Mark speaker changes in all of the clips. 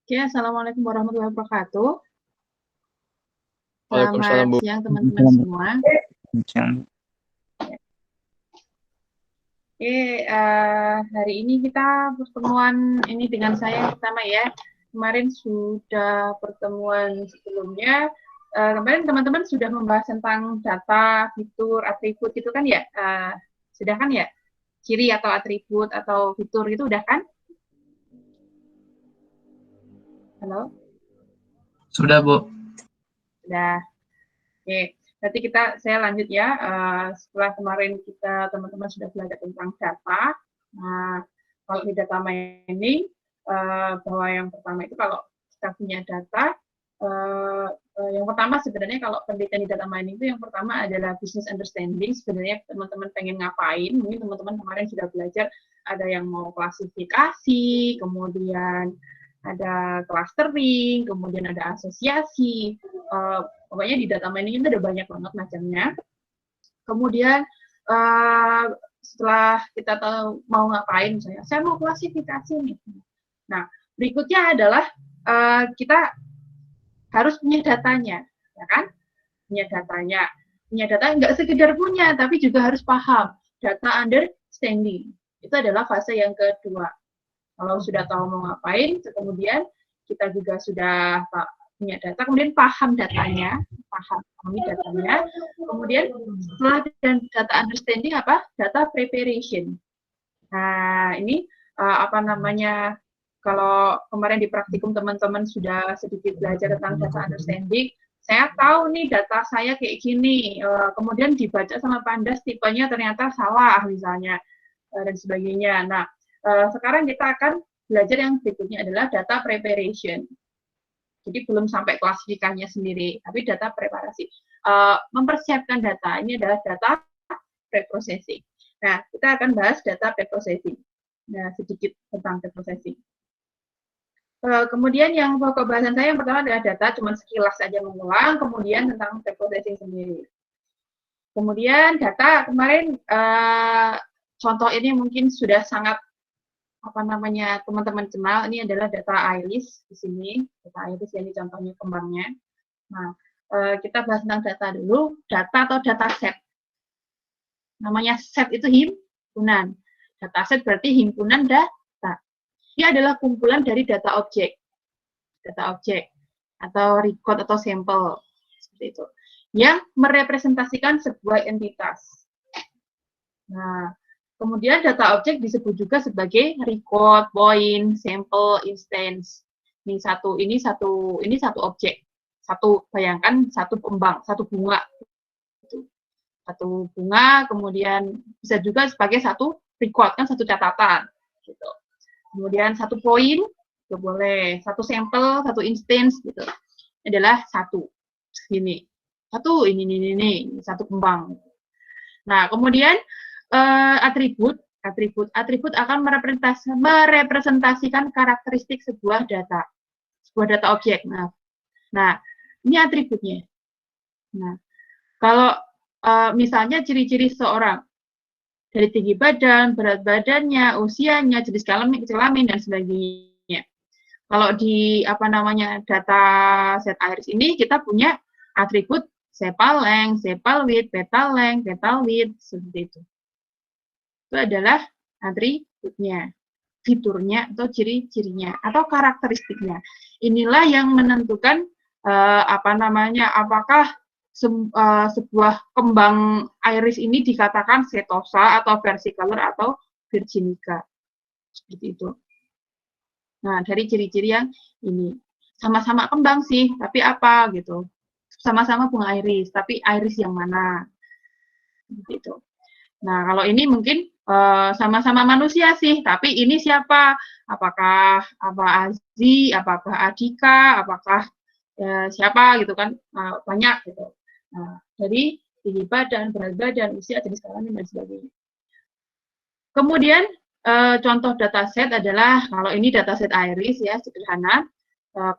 Speaker 1: Oke, Assalamualaikum warahmatullahi wabarakatuh.
Speaker 2: Waalaikumsalam,
Speaker 1: Selamat
Speaker 2: Bu.
Speaker 1: siang teman-teman semua. Oke, hari ini kita pertemuan ini dengan saya yang pertama ya. Kemarin sudah pertemuan sebelumnya. Kemarin teman-teman sudah membahas tentang data, fitur, atribut itu kan ya? Sudah kan ya? Ciri atau atribut atau fitur itu udah kan? Halo?
Speaker 2: Sudah, Bu.
Speaker 1: Sudah. Oke, berarti saya lanjut ya. Setelah kemarin teman-teman sudah belajar tentang data. Nah, kalau di data mining, bahwa yang pertama itu kalau kita punya data, yang pertama sebenarnya kalau penelitian di data mining itu yang pertama adalah business understanding. Sebenarnya teman-teman pengen ngapain? Mungkin teman-teman kemarin sudah belajar ada yang mau klasifikasi, kemudian ada clustering, kemudian ada asosiasi. Pokoknya di data mining itu ada banyak banget macamnya. Kemudian setelah kita tahu mau ngapain, misalnya saya mau klasifikasi nih. Nah, berikutnya adalah kita harus punya datanya, ya kan? Punya datanya. Punya data nggak sekedar punya, tapi juga harus paham. Data understanding. Itu adalah fase yang kedua. Kalau sudah tahu mau ngapain, kemudian kita juga sudah punya data, kemudian paham datanya, kemudian setelah data understanding apa? Data preparation. Nah, ini kalau kemarin di praktikum teman-teman sudah sedikit belajar tentang data understanding, saya tahu nih data saya kayak gini, kemudian dibaca sama Pandas tipenya ternyata salah misalnya, dan sebagainya. Nah, sekarang kita akan belajar yang berikutnya adalah data preparation. Jadi belum sampai klasifikasinya sendiri, tapi data preparasi. Mempersiapkan data, ini adalah data preprocessing. Nah, kita akan bahas data preprocessing. Nah, sedikit tentang preprocessing. Kemudian yang pokok bahasan saya yang pertama adalah data, cuma sekilas saja mengulang, kemudian tentang preprocessing sendiri. Kemudian data kemarin contoh ini mungkin sudah sangat teman-teman kenal. Ini adalah data iris di sini, data iris yang contohnya kembangnya. Nah, kita bahas tentang data dulu. Data atau data set. Namanya set itu himpunan. Data set berarti himpunan data. Dia adalah kumpulan dari data objek atau record atau sampel seperti itu, yang merepresentasikan sebuah entitas. Nah, kemudian data objek disebut juga sebagai record, point, sample, instance. Ini satu objek. Bayangkan satu kembang, satu bunga. Satu bunga, kemudian bisa juga sebagai satu record, kan satu catatan. Gitu. Kemudian satu point, itu boleh. Satu sampel, satu instance, gitu. Ini adalah satu. Ini. Ini. Satu kembang. Nah, kemudian atribut akan merepresentasikan karakteristik sebuah data objek. Nah, ini atributnya. Nah, kalau misalnya ciri-ciri seorang dari tinggi badan, berat badannya, usianya, jenis kelamin dan sebagainya. Kalau di data set iris ini kita punya atribut sepal length, sepal width, petal length, petal width, seperti itu. Itu adalah atributnya, fiturnya atau ciri-cirinya atau karakteristiknya. Inilah yang menentukan apakah sebuah kembang iris ini dikatakan setosa atau versicolor atau virginica. Seperti itu. Nah, dari ciri-ciri yang ini sama-sama kembang sih, tapi apa gitu? Sama-sama bunga iris, tapi iris yang mana? Gitu. Nah, kalau ini mungkin sama-sama manusia sih, tapi ini siapa? Apakah Azi, apakah Adika, apakah siapa gitu kan? Banyak gitu. Nah, dari tinggi badan, berat badan, usia, jenis kelamin dan sebagainya. Kemudian contoh dataset adalah kalau ini dataset iris ya sederhana.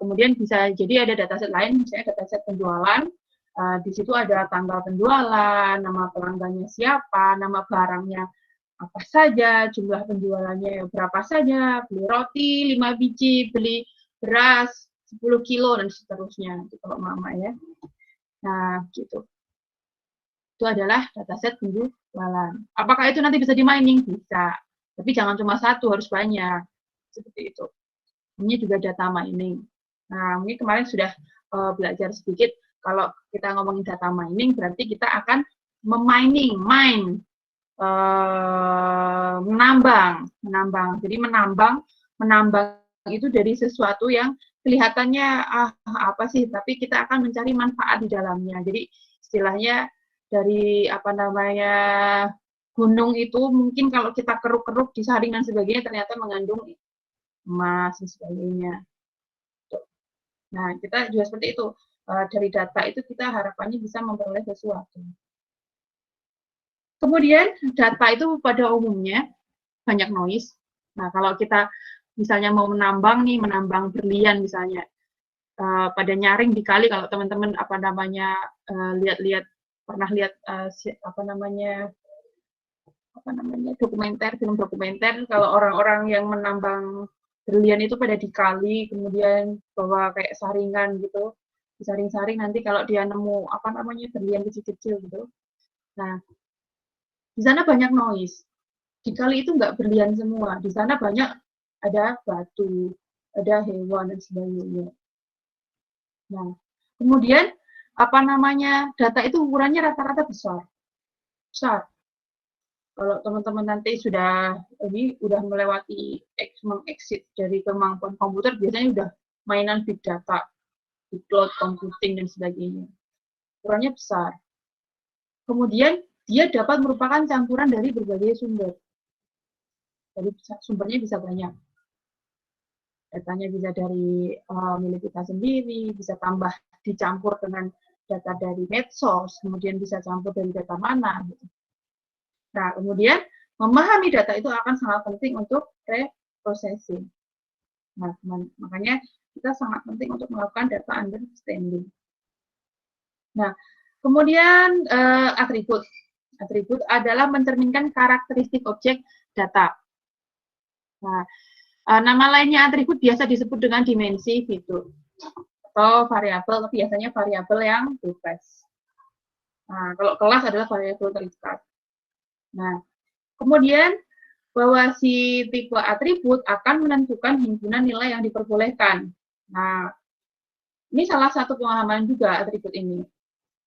Speaker 1: Kemudian bisa jadi ada dataset lain, misalnya dataset penjualan Di situ ada tanggal penjualan, nama pelanggannya siapa, nama barangnya apa saja, jumlah penjualannya berapa saja, beli roti 5 biji, beli beras 10 kilo, dan seterusnya. Itu kalau mama ya. Nah, gitu. Itu adalah dataset penjualan. Apakah itu nanti bisa di-mining? Bisa. Tapi jangan cuma satu, harus banyak. Seperti itu. Ini juga data mining. Nah, mungkin kemarin sudah belajar sedikit. Kalau kita ngomongin data mining, berarti kita akan mine, menambang. Jadi menambang itu dari sesuatu yang kelihatannya apa sih, tapi kita akan mencari manfaat di dalamnya. Jadi istilahnya dari gunung itu mungkin kalau kita keruk-keruk disaring dan sebagainya ternyata mengandung emas dan sebagainya. Nah, kita juga seperti itu. Dari data itu kita harapannya bisa memperoleh sesuatu. Kemudian data itu pada umumnya banyak noise. Nah, kalau kita misalnya mau menambang berlian misalnya, pada nyaring dikali, kalau teman-teman lihat-lihat pernah lihat film dokumenter, kalau orang-orang yang menambang berlian itu pada dikali, kemudian bawa kayak saringan gitu, disaring-saring, nanti kalau dia nemu berlian kecil-kecil gitu. Nah, di sana banyak noise. Dikali itu nggak berlian semua, di sana banyak ada batu, ada hewan dan sebagainya. Nah, kemudian data itu ukurannya rata-rata besar. Kalau teman-teman nanti sudah melewati exit dari kemampuan komputer, biasanya udah mainan big data, di cloud computing dan sebagainya. Ukurannya besar. Kemudian dia dapat merupakan campuran dari berbagai sumber. Jadi sumbernya bisa banyak. Datanya bisa dari milik kita sendiri, bisa tambah dicampur dengan data dari medsos, kemudian bisa campur dari data mana. Gitu. Nah, kemudian memahami data itu akan sangat penting untuk reprocessing. Nah, makanya kita sangat penting untuk melakukan data understanding. Nah, kemudian atribut. Atribut adalah mencerminkan karakteristik objek data. Nah, nama lainnya atribut biasa disebut dengan dimensi fitur atau variabel, biasanya variabel yang bebas. Nah, kalau kelas adalah variabel terikat. Nah, kemudian bahwa si tipe atribut akan menentukan himpunan nilai yang diperbolehkan. Nah, ini salah satu pemahaman juga atribut ini.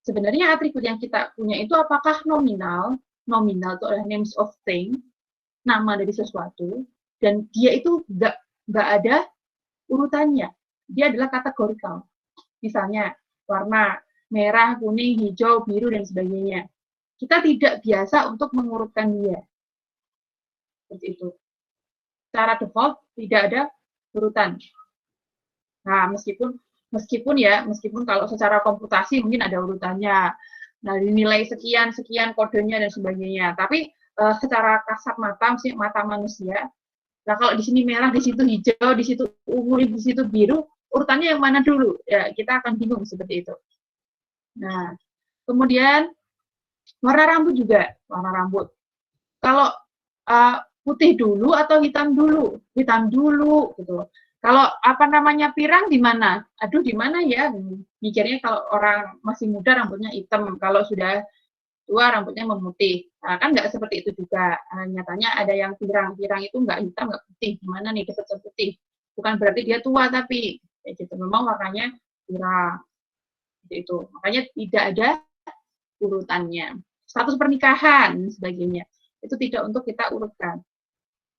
Speaker 1: Sebenarnya atribut yang kita punya itu apakah nominal? Nominal itu adalah names of thing, nama dari sesuatu, dan dia itu nggak ada urutannya. Dia adalah kategorikal. Misalnya warna merah, kuning, hijau, biru, dan sebagainya. Kita tidak biasa untuk mengurutkan dia. Seperti itu. Secara default tidak ada urutan. Nah, meskipun kalau secara komputasi mungkin ada urutannya. Nah, dinilai sekian kodenya dan sebagainya. Tapi secara kasat mata manusia, nah kalau di sini merah, di situ hijau, di situ ungu, di situ biru, urutannya yang mana dulu? Ya, kita akan bingung seperti itu. Nah, kemudian warna rambut juga, warna rambut. Kalau putih dulu atau hitam dulu? Hitam dulu gitu. Kalau pirang di mana? Aduh, di mana ya? Mikirnya kalau orang masih muda rambutnya hitam, kalau sudah tua rambutnya memutih. Nah, kan nggak seperti itu juga. Nyatanya ada yang pirang itu nggak hitam, nggak putih. Gimana nih dapat putih? Bukan berarti dia tua, tapi gitu. Memang warnanya pirang. Itu. Makanya tidak ada urutannya. Status pernikahan sebagainya. Itu tidak untuk kita urutkan.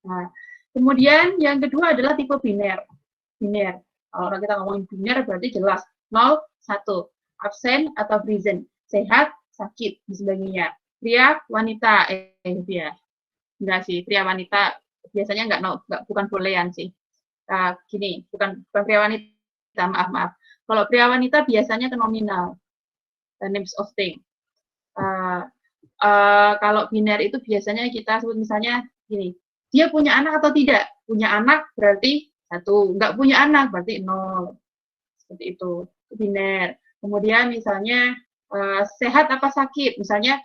Speaker 1: Nah, kemudian yang kedua adalah tipe biner. Biner. Kalau kita ngomongin biner berarti jelas 0, 1. Absen atau present. Sehat, sakit, dan sebagainya. Pria, wanita. Dia. Enggak sih, pria wanita biasanya bukan bolehan sih. Gini, bukan pria wanita, maaf. Kalau pria wanita biasanya ke nominal. Names of thing. Kalau biner itu biasanya kita sebut misalnya gini, dia punya anak atau tidak? Punya anak berarti 1, nggak punya anak berarti 0. Seperti itu, biner. Kemudian misalnya sehat apa sakit, misalnya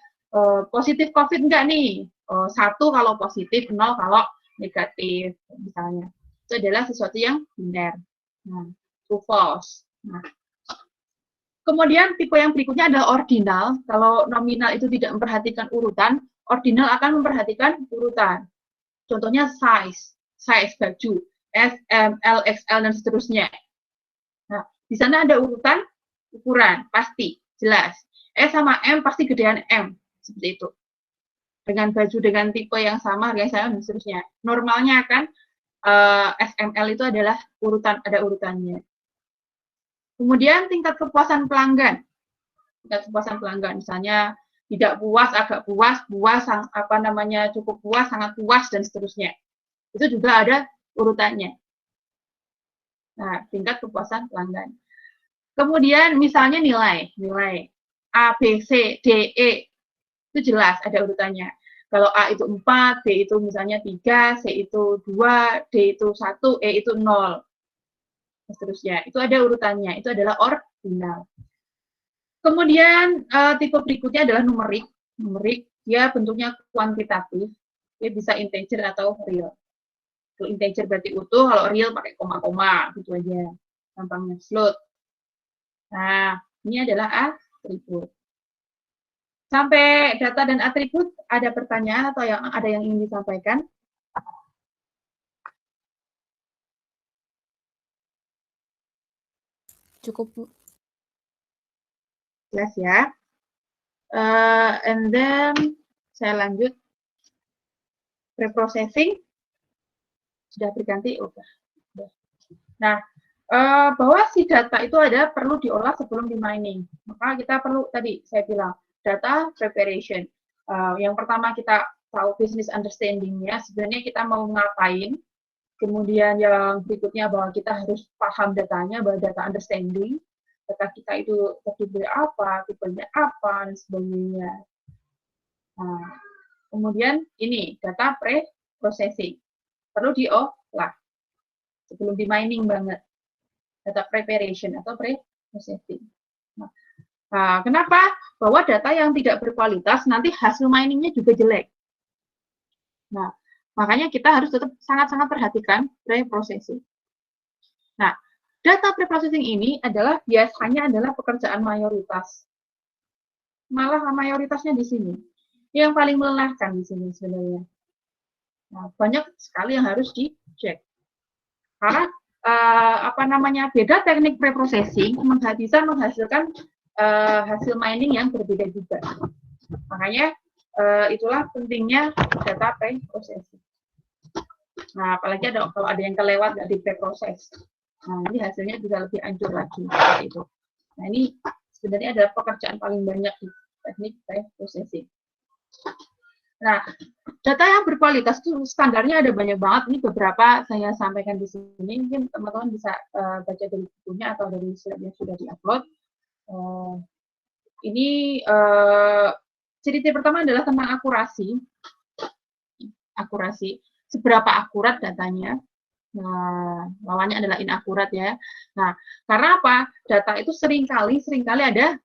Speaker 1: positif COVID enggak nih, 1 kalau positif, 0 kalau negatif, misalnya. Itu adalah sesuatu yang biner. Nah, true false. Nah, kemudian tipe yang berikutnya adalah ordinal. Kalau nominal itu tidak memperhatikan urutan, ordinal akan memperhatikan urutan. Contohnya size baju, S, M, L, XL, dan seterusnya. Nah, di sana ada urutan ukuran, pasti, jelas. S sama M pasti gedean M, seperti itu. Dengan baju dengan tipe yang sama, harga yang sama, dan seterusnya. Normalnya kan SML itu adalah ada urutannya. Kemudian tingkat kepuasan pelanggan. Tingkat kepuasan pelanggan, misalnya tidak puas, agak puas, cukup puas, sangat puas, dan seterusnya. Itu juga ada urutannya. Nah, tingkat kepuasan pelanggan. Kemudian misalnya nilai A, B, C, D, E, itu jelas ada urutannya. Kalau A itu 4, B itu misalnya 3, C itu 2, D itu 1, E itu 0. Dan seterusnya. Itu ada urutannya. Itu adalah ordinal. Kemudian tipe berikutnya adalah numerik. Numerik, dia bentuknya kuantitatif. Dia bisa integer atau real. Kalau integer berarti utuh, kalau real pakai koma-koma, gitu aja. Gampangnya float. Nah, ini adalah atribut. Sampai data dan atribut, ada pertanyaan atau ada yang ingin disampaikan?
Speaker 3: Cukup, Bu.
Speaker 1: Jelas ya. And then, saya lanjut. Preprocessing. Sudah berganti? Udah. Nah, bahwa si data itu perlu diolah sebelum di mining. Maka kita perlu, tadi saya bilang, data preparation. Yang pertama kita tahu business understanding-nya, sebenarnya kita mau ngapain. Kemudian yang berikutnya bahwa kita harus paham datanya, bahwa data understanding, data kita itu terdiri apa, tipenya apa, dan sebagainya. Nah, kemudian ini, data pre-processing. Perlu diolah sebelum di mining banget. Data preparation atau pre-processing. Nah, kenapa? Bahwa data yang tidak berkualitas nanti hasil miningnya juga jelek. Nah, makanya kita harus tetap sangat-sangat perhatikan pre-processing. Nah, data pre-processing ini biasanya adalah pekerjaan mayoritas. Malah mayoritasnya di sini. Yang paling melelahkan di sini sebenarnya. Nah, banyak sekali yang harus dicek. Karena beda teknik pre-processing bisa menghasilkan hasil mining yang berbeda juga. Makanya itulah pentingnya data pre-processing. Nah, apalagi kalau ada yang kelewat nggak di pre-process. Nah, ini hasilnya juga lebih hancur lagi seperti itu. Nah, ini sebenarnya adalah pekerjaan paling banyak di teknik pre-processing. Nah, data yang berkualitas itu standarnya ada banyak banget. Ini beberapa saya sampaikan di sini. Mungkin teman-teman bisa baca dari bukunya atau dari slide yang sudah diupload. Ini ciri-ciri pertama adalah tentang akurasi. Akurasi. Seberapa akurat datanya. Nah, lawannya adalah inakurat ya. Nah, karena apa? Data itu seringkali ada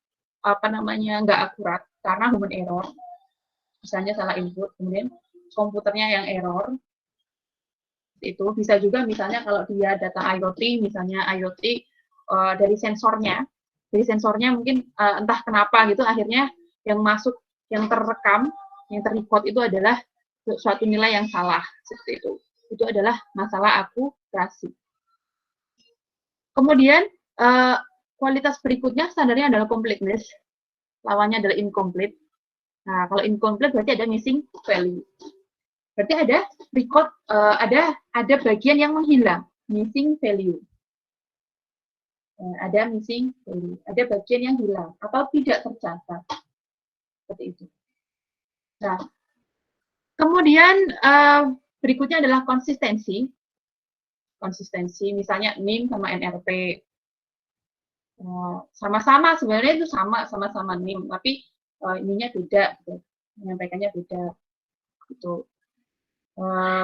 Speaker 1: nggak akurat karena human error. Misalnya salah input, kemudian komputernya yang error. Itu bisa juga misalnya kalau dia data IoT, misalnya IoT dari sensornya mungkin entah kenapa gitu akhirnya yang masuk, yang terekam, yang terrecord itu adalah suatu nilai yang salah seperti itu. Itu adalah masalah akurasi. Kemudian kualitas berikutnya standarnya adalah completeness, lawannya adalah incomplete. Nah, kalau incomplete berarti ada missing value. Berarti ada record, ada bagian yang menghilang, missing value. Ada missing value, ada bagian yang hilang atau tidak tercatat. Seperti itu. Nah, kemudian berikutnya adalah konsistensi. Konsistensi, misalnya NIM sama NRP. Sama-sama sebenarnya itu sama-sama NIM, tapi ininya beda, gitu. Menyampaikannya beda. Gitu.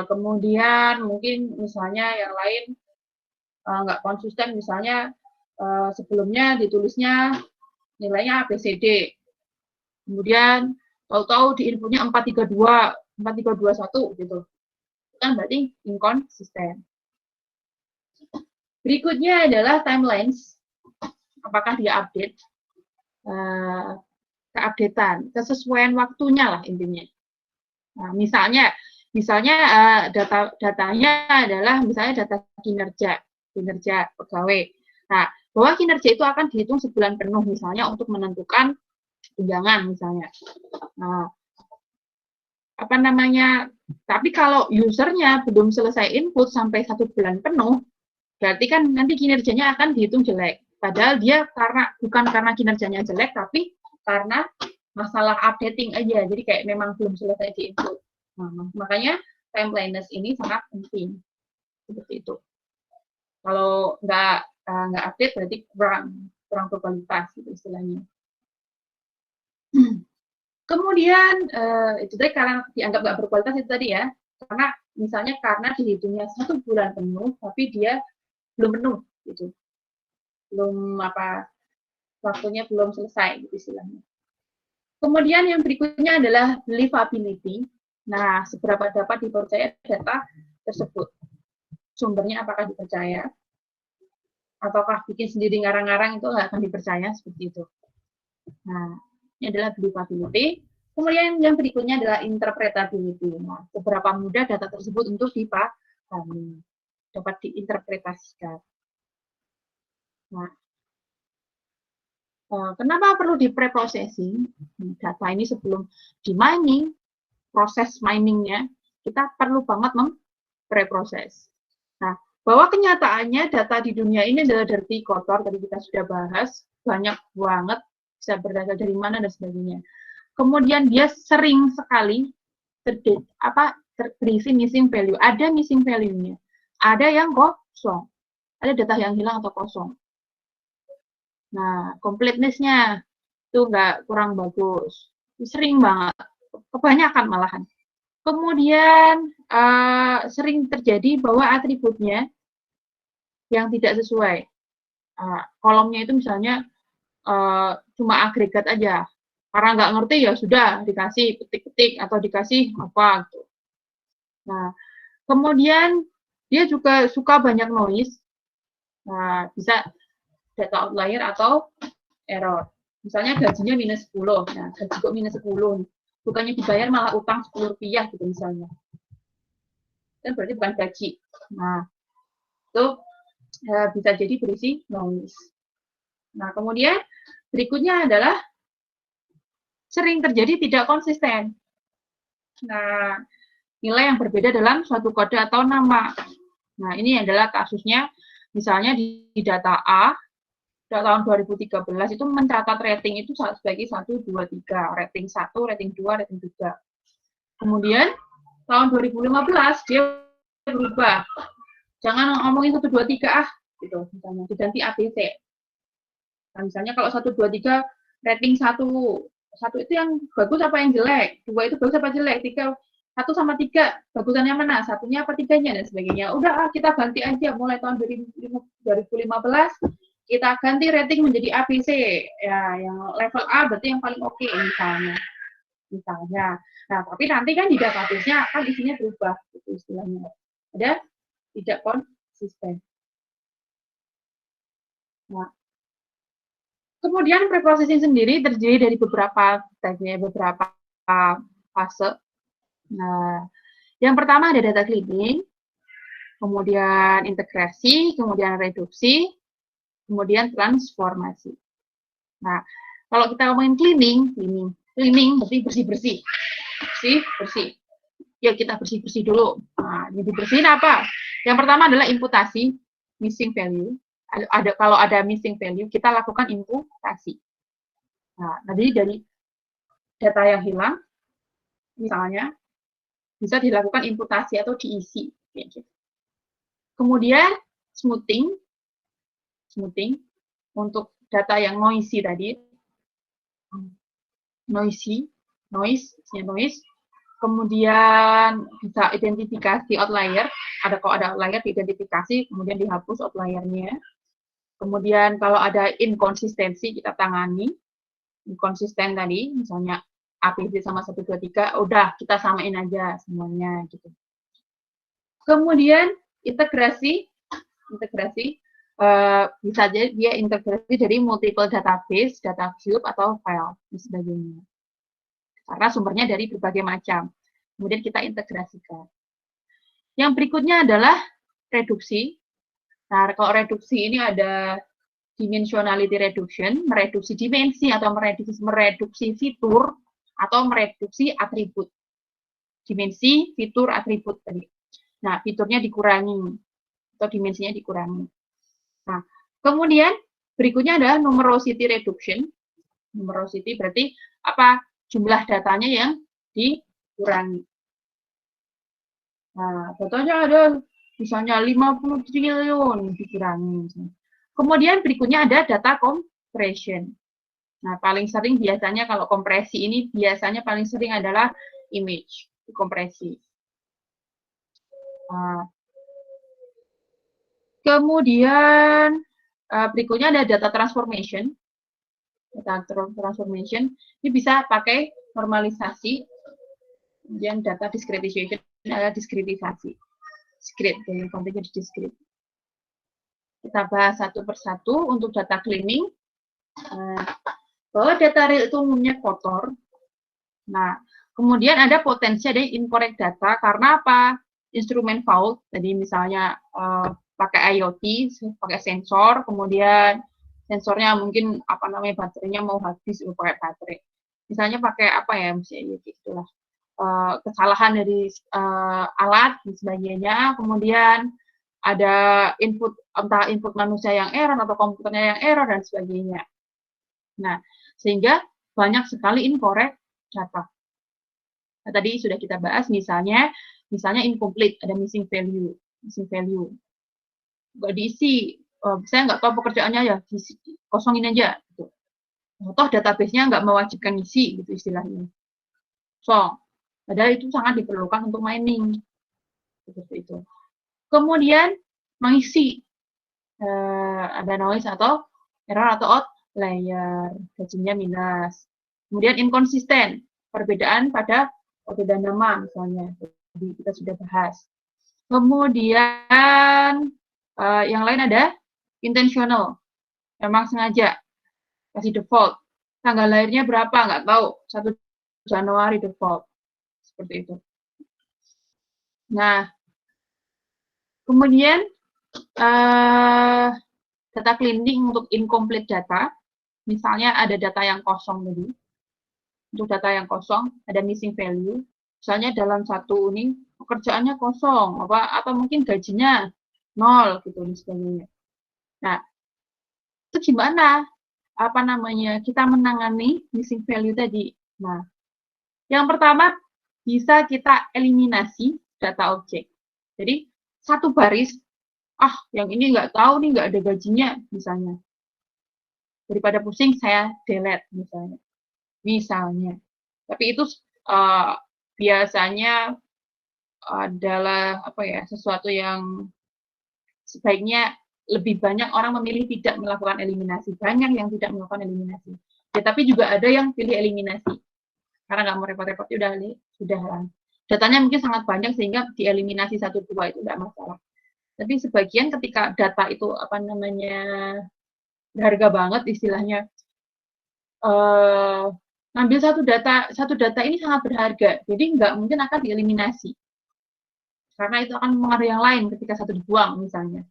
Speaker 1: Kemudian mungkin misalnya yang lain nggak konsisten, misalnya sebelumnya ditulisnya nilainya ABCD. Kemudian tahu-tahu di inputnya 432, 4321 gitu. Kan berarti inkonsisten. Berikutnya adalah timelines. Apakah dia update? Keupdatean, kesesuaian waktunya lah intinya. Nah, misalnya datanya adalah misalnya data kinerja pegawai. Nah, bahwa kinerja itu akan dihitung sebulan penuh misalnya untuk menentukan tunjangan misalnya. Nah, apa namanya? Tapi kalau usernya belum selesai input sampai 1 bulan penuh, berarti kan nanti kinerjanya akan dihitung jelek. Padahal dia bukan karena kinerjanya jelek, tapi karena masalah updating aja. Jadi kayak memang belum selesai di input. Nah, makanya timeliness ini sangat penting. Seperti itu. Kalau nggak update berarti kurang berkualitas gitu istilahnya. Kemudian itu tadi karena dianggap nggak berkualitas itu tadi ya, karena misalnya karena dihitungnya 1 bulan penuh, tapi dia belum penuh gitu, belum waktunya belum selesai gitu istilahnya. Kemudian yang berikutnya adalah believability. Nah, seberapa dapat dipercaya data tersebut? Sumbernya apakah dipercaya? Ataukah bikin sendiri ngarang-ngarang itu nggak akan dipercaya seperti itu. Nah, ini adalah believability. Kemudian yang berikutnya adalah interpretability. Nah, seberapa mudah data tersebut untuk dipahami, dapat diinterpretasikan. Nah, kenapa perlu di pre-processing? Data ini sebelum di mining, proses miningnya, kita perlu banget pre-proses. Nah, bahwa kenyataannya data di dunia ini adalah dirty, kotor, tadi kita sudah bahas, banyak banget, bisa berasal dari mana dan sebagainya. Kemudian dia sering sekali terisi missing value. Ada missing value-nya. Ada yang kosong. Ada data yang hilang atau kosong. Nah, completeness-nya itu kurang bagus. Sering banget. Kebanyakan malahan. Kemudian sering terjadi bahwa atributnya yang tidak sesuai. Kolomnya itu misalnya cuma agregat aja. Karena nggak ngerti ya sudah dikasih petik-petik atau dikasih apa gitu. Nah, kemudian dia juga suka banyak noise. Nah, bisa data outlier atau error. Misalnya gajinya minus 10. Nah, gaji kok minus 10. Bukannya dibayar malah utang 10 rupiah gitu misalnya. Kan berarti bukan gaji. Nah, itu bisa jadi berisi noise. Nah, kemudian berikutnya adalah sering terjadi tidak konsisten. Nah, nilai yang berbeda dalam suatu kode atau nama. Nah, ini adalah kasusnya, misalnya di data A, tahun 2013 itu mencatat rating itu sebagai 1, 2, 3. Rating 1, rating 2, rating 3. Kemudian, tahun 2015 dia berubah. Jangan ngomongin 1, 2, 3 gitu, misalnya diganti ABC. Nah, misalnya kalau 1, 2, 3 rating 1 itu yang bagus apa yang jelek, 2 itu bagus apa jelek, 3 1 sama 3 bagusannya mana, satunya apa tiganya dan sebagainya. Udah kita ganti aja mulai tahun 2015 kita ganti rating menjadi ABC ya, yang level A berarti yang paling oke misalnya. Nah, tapi nanti kan di database-nya akan isinya berubah gitu istilahnya. Ada tidak konsisten. Nah, kemudian preprocessing sendiri terdiri dari beberapa fase. Nah, yang pertama ada data cleaning, kemudian integrasi, kemudian reduksi, kemudian transformasi. Nah, kalau kita ngomongin cleaning berarti bersih-bersih. Bersih. Ya, kita bersih-bersih dulu. Nah, jadi bersihin apa? Yang pertama adalah imputasi, missing value. Kalau ada missing value, kita lakukan imputasi. Nah, jadi dari data yang hilang, misalnya, bisa dilakukan imputasi atau diisi. Kemudian, smoothing untuk data yang noisy tadi. Noise. Kemudian bisa identifikasi outlier. Kalau ada outlier diidentifikasi, kemudian dihapus outliernya. Kemudian kalau ada inkonsistensi kita tangani. konsisten tadi, misalnya ABC sama 1, 2, 3, udah kita samain aja semuanya gitu. Kemudian integrasi bisa jadi dia integrasi dari multiple database, data cube atau file dan sebagainya. Karena sumbernya dari berbagai macam. Kemudian kita integrasikan. Yang berikutnya adalah reduksi. Nah, kalau reduksi ini ada dimensionality reduction, mereduksi dimensi atau mereduksi fitur atau mereduksi atribut. Dimensi, fitur, atribut tadi. Nah, fiturnya dikurangi atau dimensinya dikurangi. Nah, kemudian berikutnya adalah numerosity reduction. Numerosity berarti apa? Jumlah datanya yang dikurangi. Nah, datanya ada misalnya 50 triliun dikurangi. Kemudian berikutnya ada data compression. Nah, paling sering biasanya kalau kompresi ini biasanya paling sering adalah image kompresi. Nah, kemudian berikutnya ada data transformation. Data transformation ini bisa pakai normalisasi, kemudian data discretization adalah diskritisasi. Discrete, yang konteksnya discrete. Kita bahas satu persatu untuk data cleaning. Bahwa data real itu umumnya kotor. Nah, kemudian ada potensi ada incorrect data karena apa? Instrumen fault, jadi misalnya pakai IoT, pakai sensor, kemudian sensornya mungkin apa namanya baterainya mau habis pakai baterai. Misalnya pakai apa ya, misalnya itulah kesalahan dari alat dan sebagainya, kemudian ada input entah input manusia yang error atau komputernya yang error dan sebagainya. Nah, sehingga banyak sekali incorrect data. Nah, tadi sudah kita bahas misalnya incomplete, ada missing value. Nggak diisi, saya nggak tahu pekerjaannya ya, kosongin aja. Gitu. Toh database-nya nggak mewajibkan isi, gitu istilahnya. So, padahal itu sangat diperlukan untuk mining. Seperti itu. Kemudian, mengisi ada noise atau error atau outlier, gajinya minus. Kemudian inkonsisten, perbedaan pada perbedaan nama misalnya. Jadi kita sudah bahas. Kemudian yang lain ada intentional, memang sengaja kasih default. Tanggal lahirnya berapa nggak tahu, 1 Januari default, seperti itu. Nah, kemudian data cleaning untuk incomplete data, misalnya ada data yang kosong tadi. Untuk data yang kosong ada missing value. Misalnya dalam satu ini pekerjaannya kosong, atau mungkin gajinya 0 gitu dan sebagainya. Nah, itu gimana? Apa namanya? Kita menangani missing value tadi. Nah, yang pertama bisa kita eliminasi data objek. Jadi satu baris, yang ini nggak tahu nih, nggak ada gajinya misalnya. Daripada pusing saya delete misalnya. Tapi itu biasanya adalah sesuatu yang sebaiknya lebih banyak orang memilih tidak melakukan eliminasi. Banyak yang tidak melakukan eliminasi. Ya, tapi juga ada yang pilih eliminasi. Karena nggak mau repot-repot, sudah lah. Datanya mungkin sangat banyak sehingga dieliminasi 1-2 itu nggak masalah. Tapi sebagian ketika data itu berharga banget istilahnya, ngambil satu data ini sangat berharga, jadi nggak mungkin akan dieliminasi. Karena itu akan mengaruhi yang lain ketika satu dibuang misalnya.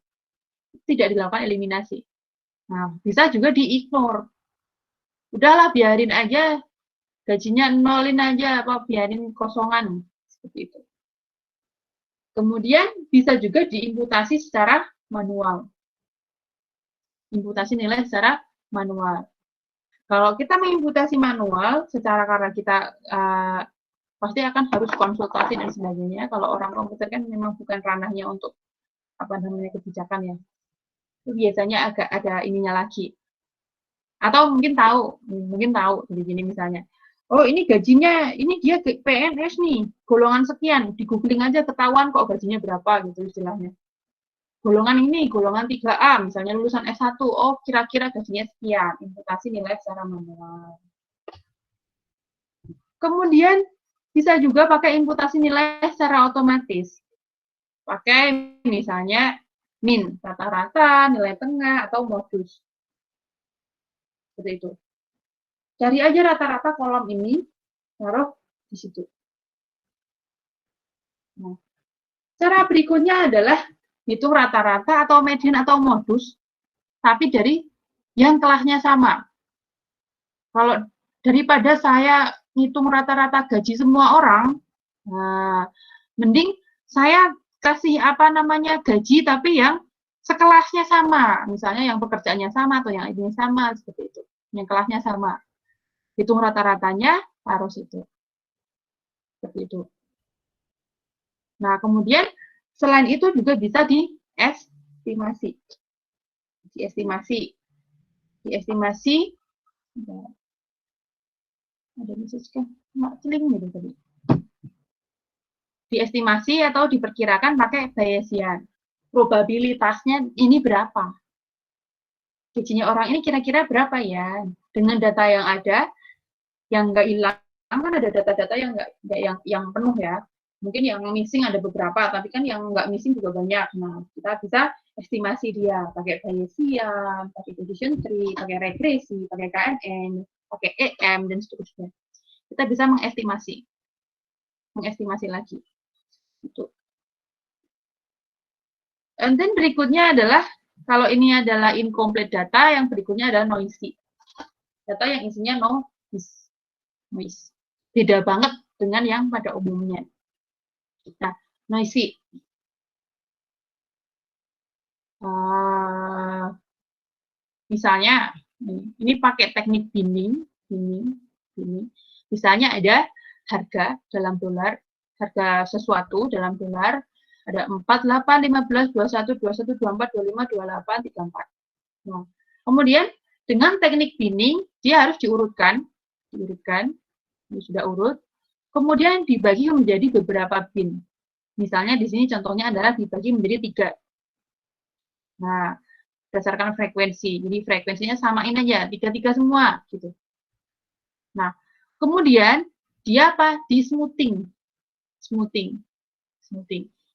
Speaker 1: Tidak dilakukan eliminasi. Nah, bisa juga di-ignore. Udahlah, biarin aja, gajinya nolin aja, biarin kosongan. Seperti itu. Kemudian bisa juga diimputasi secara manual. Imputasi nilai secara manual. Kalau kita mengimputasi manual, karena kita pasti akan harus konsultasi dan sebagainya. Kalau orang komputer kan memang bukan ranahnya untuk kebijakan ya. Itu biasanya agak ada ininya lagi. Atau mungkin tahu jadi gini misalnya. Oh, ini gajinya, ini dia PNS nih, golongan sekian, di googling aja ketahuan kok gajinya berapa gitu istilahnya. Golongan ini, golongan 3A, misalnya lulusan S1, oh kira-kira gajinya sekian, imputasi nilai secara manual. Kemudian bisa juga pakai imputasi nilai secara otomatis. Pakai misalnya min, rata-rata, nilai tengah, atau modus. Seperti itu. Cari aja rata-rata kolom ini, taruh di situ. Nah, cara berikutnya adalah hitung rata-rata atau median atau modus, tapi dari yang kelasnya sama. Kalau daripada saya ngitung rata-rata gaji semua orang, nah, mending saya kasih apa namanya gaji tapi yang sekelasnya sama, misalnya yang pekerjaannya sama atau yang ini sama seperti itu, yang kelasnya sama. Hitung rata-ratanya harus itu, seperti itu. Nah kemudian selain itu juga bisa diestimasi, diestimasi. Ada message kan nggak celing gitu tadi. Diestimasi atau diperkirakan pakai Bayesian. Probabilitasnya ini berapa? Gajinya orang ini kira-kira berapa ya? Dengan data yang ada, yang nggak hilang, kan ada data-data yang nggak yang penuh ya. Mungkin yang missing ada beberapa, tapi kan yang nggak missing juga banyak. Nah, kita bisa estimasi dia pakai Bayesian, pakai decision tree, pakai regresi, pakai KNN, pakai EM, dan seterusnya. Kita bisa mengestimasi lagi. Itu. And then berikutnya adalah, kalau ini adalah incomplete data, yang berikutnya adalah noisy. Data yang isinya noise. Beda banget dengan yang pada umumnya. Nah, noisy. Misalnya, ini pakai teknik binning. Misalnya ada harga dalam dolar, harga sesuatu dalam dolar, ada 48, 15, 21, 21, 24, 25, 28, 34. Nah, kemudian dengan teknik binning, dia harus diurutkan, ini sudah urut, kemudian dibagi menjadi beberapa bin. Misalnya di sini contohnya adalah dibagi menjadi 3. Nah, berdasarkan frekuensi, jadi frekuensinya samain aja, 3 semua, gitu. Nah, kemudian dia apa? Di smoothing.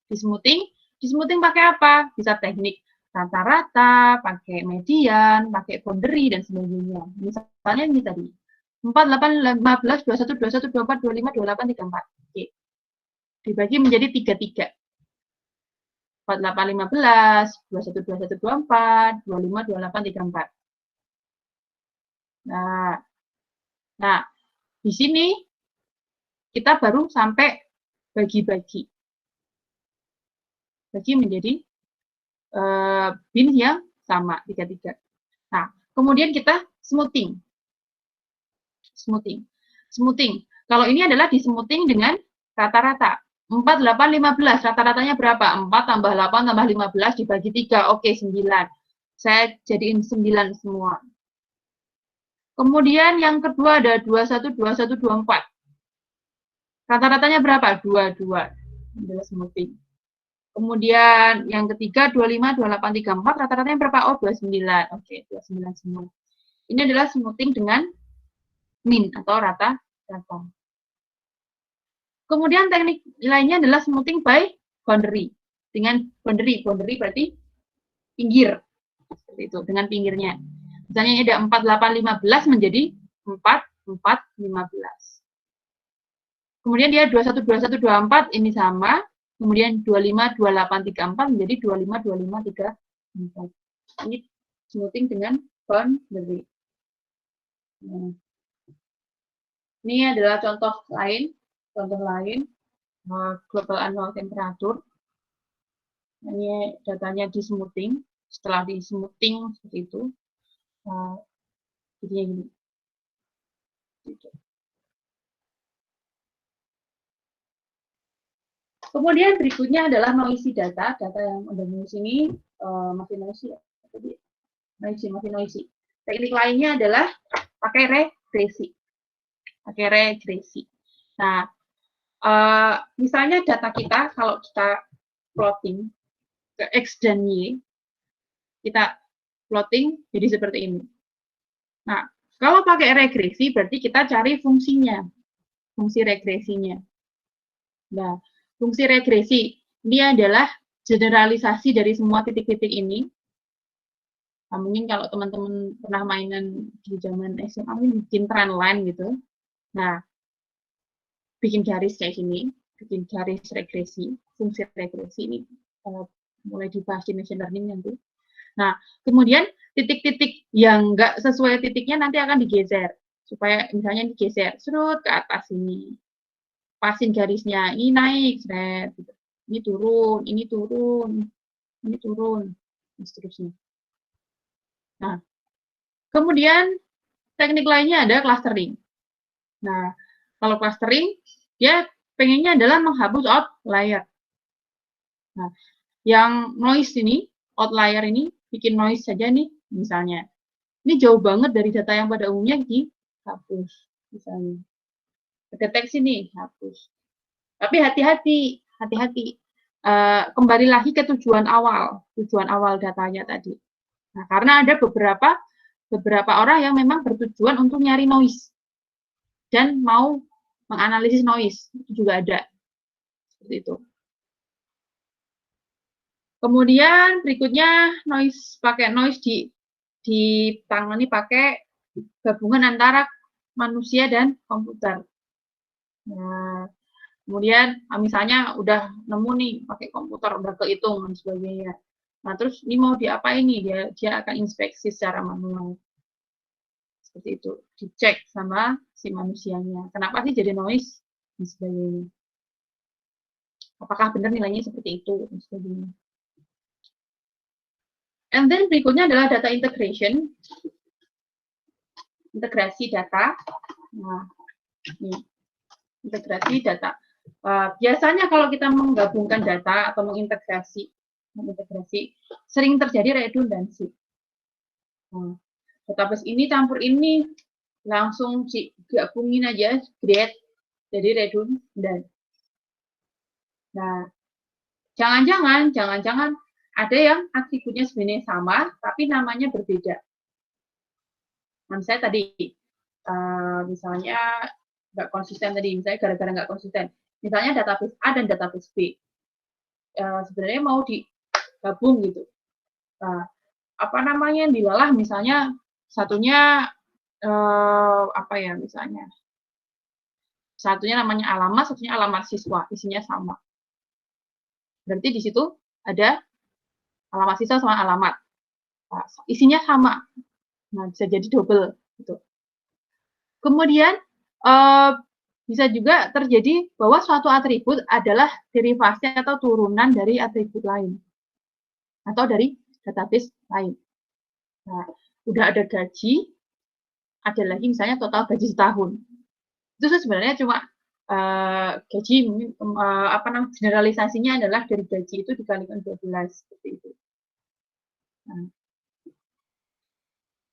Speaker 1: Di smoothing pakai apa? Bisa teknik rata-rata, pakai median, pakai boundary, dan sebagainya. Misalnya ini tadi, 4, 8, 15, 21, 21, 24, 25, 28, 34. Oke. Dibagi menjadi 3. 48, 15, 21, 21, 24, 25, 28, 34. Nah, di sini kita baru sampai bagi-bagi. Bagi menjadi bin yang sama, 3. Nah, kemudian kita smoothing. Kalau ini adalah di smoothing dengan rata-rata. 4, 8, 15. Rata-ratanya berapa? 4 tambah 8 tambah 15 dibagi 3. Oke, 9. Saya jadiin 9 semua. Kemudian yang kedua ada 21, 21, 24. Rata-ratanya berapa? 22. Adalah smoothing. Kemudian yang ketiga 25, 28, 34, rata-ratanya berapa? Oh, 29. Oke, 29 semua. Ini adalah smoothing dengan min atau rata-rata. Kemudian teknik lainnya adalah smoothing by boundary. Dengan boundary berarti pinggir. Seperti itu, dengan pinggirnya. Misalnya ini ada 4, 8, 15 menjadi 4, 4, 15. Kemudian dia 21, 21, 24 ini sama. Kemudian 25, 28, 34 menjadi 25, 25, 34. Ini smoothing dengan boundary. Nah, ini adalah contoh lain global annual temperature. Ini datanya di smoothing. Setelah di smoothing seperti itu, jadinya gini. Kemudian berikutnya adalah noisy data yang ada di sini masih noisy ya. Jadi masih noisy. Teknik lainnya adalah pakai regresi. Nah, misalnya data kita kalau kita plotting ke X dan Y, kita plotting jadi seperti ini. Nah, kalau pakai regresi berarti kita cari fungsinya. fungsi regresinya. Nah, fungsi regresi ini adalah generalisasi dari semua titik-titik ini. Nah, mungkin kalau teman-teman pernah mainan di zaman SMA, mungkin bikin trend line gitu. Nah, bikin garis kayak gini, bikin garis regresi, fungsi regresi ini mulai dibahas di machine learning nanti. Nah, kemudian titik-titik yang nggak sesuai titiknya nanti akan digeser, supaya misalnya digeser, serut ke atas ini. Pasin garisnya, ini naik, gitu. Ini turun, ini turun, ini turun, dan seterusnya. Nah, kemudian teknik lainnya ada clustering. Nah, kalau clustering, dia pengennya adalah menghapus outlier. Nah, yang noise ini, outlier ini, bikin noise saja nih, misalnya. Ini jauh banget dari data yang pada umumnya dihapus, misalnya. Deteksi nih, hapus. Tapi hati-hati, hati-hati. Kembali lagi ke tujuan awal datanya tadi. Nah, karena ada beberapa orang yang memang bertujuan untuk nyari noise dan mau menganalisis noise, itu juga ada. Seperti itu. Kemudian berikutnya pakai noise ditangani pakai gabungan antara manusia dan komputer. Nah, kemudian misalnya udah nemu nih pakai komputer, udah kehitung dan sebagainya. Nah, terus ini mau diapain nih? Dia akan inspeksi secara manual. Seperti itu. Dicek sama si manusianya. Kenapa sih jadi noise? Dan sebagainya. Apakah benar nilainya seperti itu? Dan sebagainya. And then berikutnya adalah data integration. Integrasi data. Nah, ini. Integrasi data. Biasanya kalau kita menggabungkan data atau mengintegrasi sering terjadi redundansi. Nah, database ini campur ini langsung gabungin aja, create jadi redundant. Nah, jangan-jangan ada yang atributnya sebenarnya sama tapi namanya berbeda. Nah, saya tadi misalnya nggak konsisten tadi, misalnya gara-gara nggak konsisten. Misalnya database A dan database B. Sebenarnya mau digabung gitu. Apa namanya yang dilalah misalnya satunya misalnya satunya namanya alamat, satunya alamat siswa, isinya sama. Berarti di situ ada alamat siswa sama alamat, isinya sama. Nah, bisa jadi double gitu. Kemudian bisa juga terjadi bahwa suatu atribut adalah derivasi atau turunan dari atribut lain atau dari database lain. Nah, udah ada gaji, ada lagi misalnya total gaji setahun. Itu sebenarnya cuma gaji generalisasinya adalah dari gaji itu dikalikan 12 seperti itu. Nah.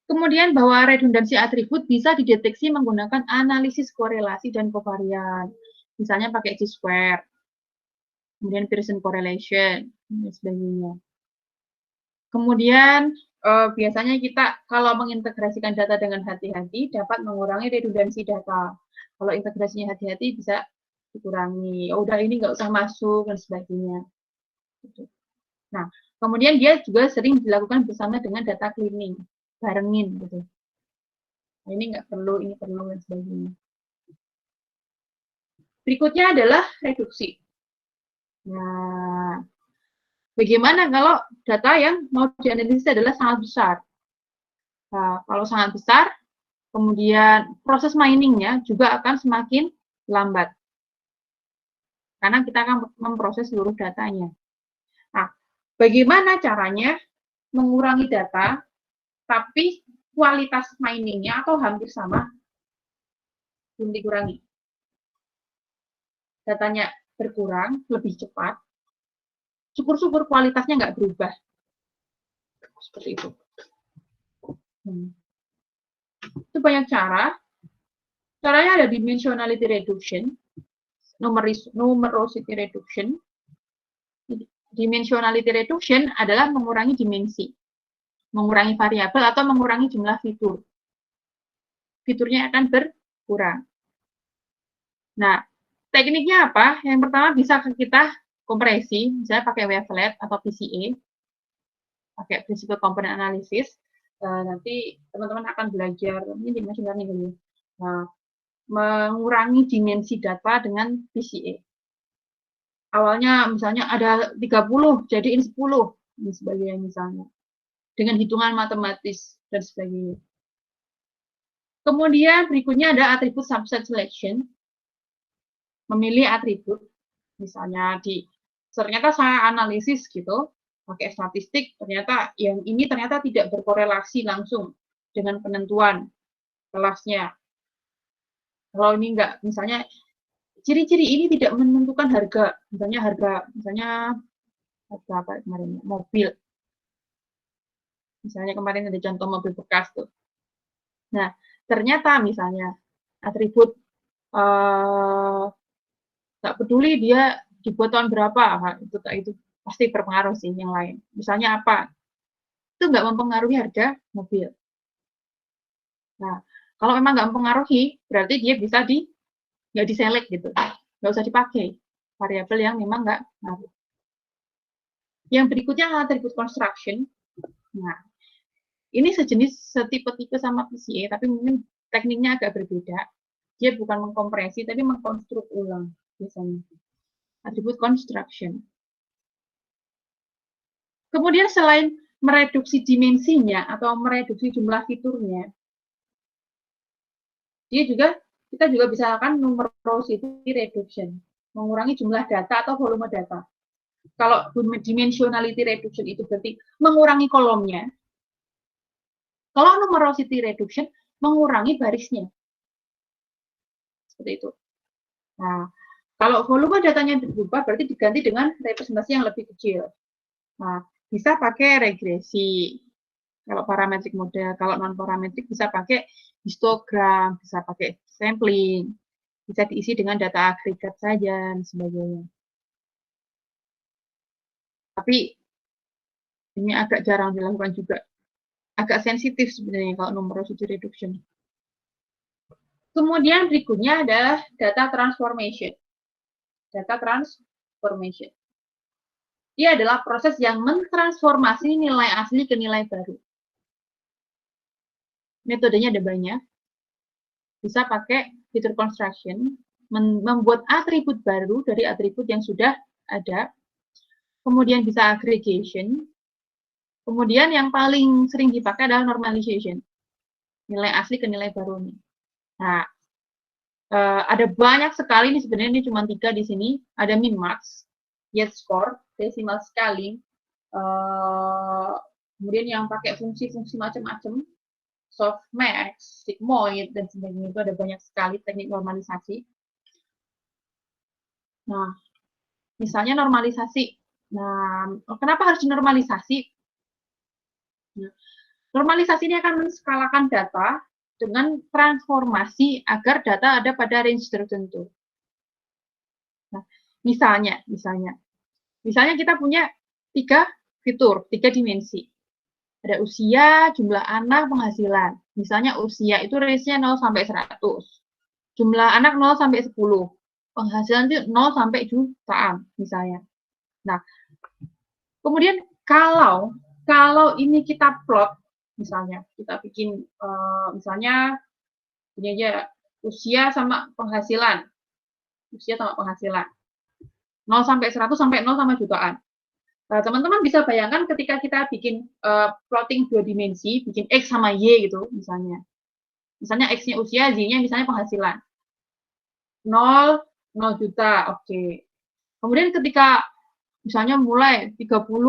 Speaker 1: Kemudian bahwa redundansi atribut bisa dideteksi menggunakan analisis korelasi dan kovarian. Misalnya pakai chi-square, kemudian Pearson correlation, dan sebagainya. Kemudian biasanya kita kalau mengintegrasikan data dengan hati-hati dapat mengurangi redundansi data. Kalau integrasinya hati-hati bisa dikurangi. Oh, udah ini nggak usah masuk dan sebagainya. Nah, kemudian dia juga sering dilakukan bersama dengan data cleaning, barengin gitu. Nah, ini nggak perlu, ini perlu dan sebagainya. Berikutnya adalah reduksi. Nah, bagaimana kalau data yang mau dianalisis adalah sangat besar? Nah, kalau sangat besar, kemudian proses miningnya juga akan semakin lambat. Karena kita akan memproses seluruh datanya. Nah, bagaimana caranya mengurangi data, tapi kualitas miningnya atau hampir sama, belum dikurangi. Datanya berkurang, lebih cepat, syukur-syukur kualitasnya nggak berubah. Seperti itu. Itu banyak cara. Caranya ada dimensionality reduction, numerosity reduction. Dimensionality reduction adalah mengurangi dimensi, mengurangi variabel atau mengurangi jumlah fitur. Fiturnya akan berkurang. Nah, tekniknya apa? Yang pertama bisa kita kompresi, misalnya pakai wavelet atau PCA, pakai Principal Component Analysis. Nanti teman-teman akan belajar, ini di machine learning dulu. Nah, mengurangi dimensi data dengan PCA. Awalnya misalnya ada 30, jadiin 10, dan sebagainya misalnya. Dengan hitungan matematis, dan sebagainya. Kemudian berikutnya ada atribut subset selection. Memilih atribut, misalnya ternyata saya analisis gitu, pakai statistik, ternyata yang ini ternyata tidak berkorelasi langsung dengan penentuan kelasnya. Kalau ini enggak, misalnya ciri-ciri ini tidak menentukan harga, misalnya harga apa kemarin, mobil. Misalnya kemarin ada contoh mobil bekas tuh. Nah, ternyata misalnya atribut nggak peduli dia dibuat tahun berapa, itu pasti berpengaruh sih yang lain. Misalnya apa? Itu nggak mempengaruhi harga mobil. Nah, kalau memang nggak mempengaruhi, berarti dia bisa nggak diselect gitu, nggak usah dipakai variabel yang memang nggak ngaruh. Yang berikutnya adalah atribut construction. Nah, ini sejenis setipe-tipe sama PCA, tapi mungkin tekniknya agak berbeda. Dia bukan mengkompresi, tapi mengkonstruk ulang biasanya. Atribut construction. Kemudian selain mereduksi dimensinya atau mereduksi jumlah fiturnya, kita juga bisa lakukan numerosity reduction, mengurangi jumlah data atau volume data. Kalau dimensionality reduction itu berarti mengurangi kolomnya. Kalau numerosity reduction mengurangi barisnya. Seperti itu. Nah, kalau volume datanya berubah berarti diganti dengan representasi yang lebih kecil. Nah, bisa pakai regresi. Kalau parametric model, kalau non-parametric bisa pakai histogram, bisa pakai sampling, bisa diisi dengan data agregat saja, dan sebagainya. Tapi ini agak jarang dilakukan juga. Agak sensitif sebenarnya kalau numerosity reduction. Kemudian berikutnya adalah data transformation. Data transformation. Dia adalah proses yang mentransformasi nilai asli ke nilai baru. Metodenya ada banyak. Bisa pakai feature construction, membuat atribut baru dari atribut yang sudah ada. Kemudian bisa aggregation. Kemudian yang paling sering dipakai adalah normalization. Nilai asli ke nilai baru nih. Nah, ada banyak sekali nih sebenarnya, ini cuma 3 di sini. Ada min-max, z-score, decimal scaling. Kemudian yang pakai fungsi-fungsi macam-macam, softmax, sigmoid, dan sebagainya, itu ada banyak sekali teknik normalisasi. Nah, misalnya normalisasi. Nah, kenapa harus dinormalisasi? Nah, normalisasi ini akan menskalakan data dengan transformasi agar data ada pada range tertentu. Nah, misalnya kita punya 3 fitur, 3 dimensi. Ada usia, jumlah anak, penghasilan. Misalnya usia itu range-nya 0 sampai 100. Jumlah anak 0 sampai 10. Penghasilan itu 0 sampai jutaan misalnya. Nah, kemudian kalau ini kita plot, misalnya kita bikin misalnya ini aja usia sama penghasilan. 0 sampai 100 sampai 0 sama jutaan. Nah, teman-teman bisa bayangkan ketika kita bikin plotting 2 dimensi, bikin X sama Y gitu misalnya. Misalnya X-nya usia, Y-nya misalnya penghasilan. 0 juta, oke. Kemudian ketika misalnya mulai 30,5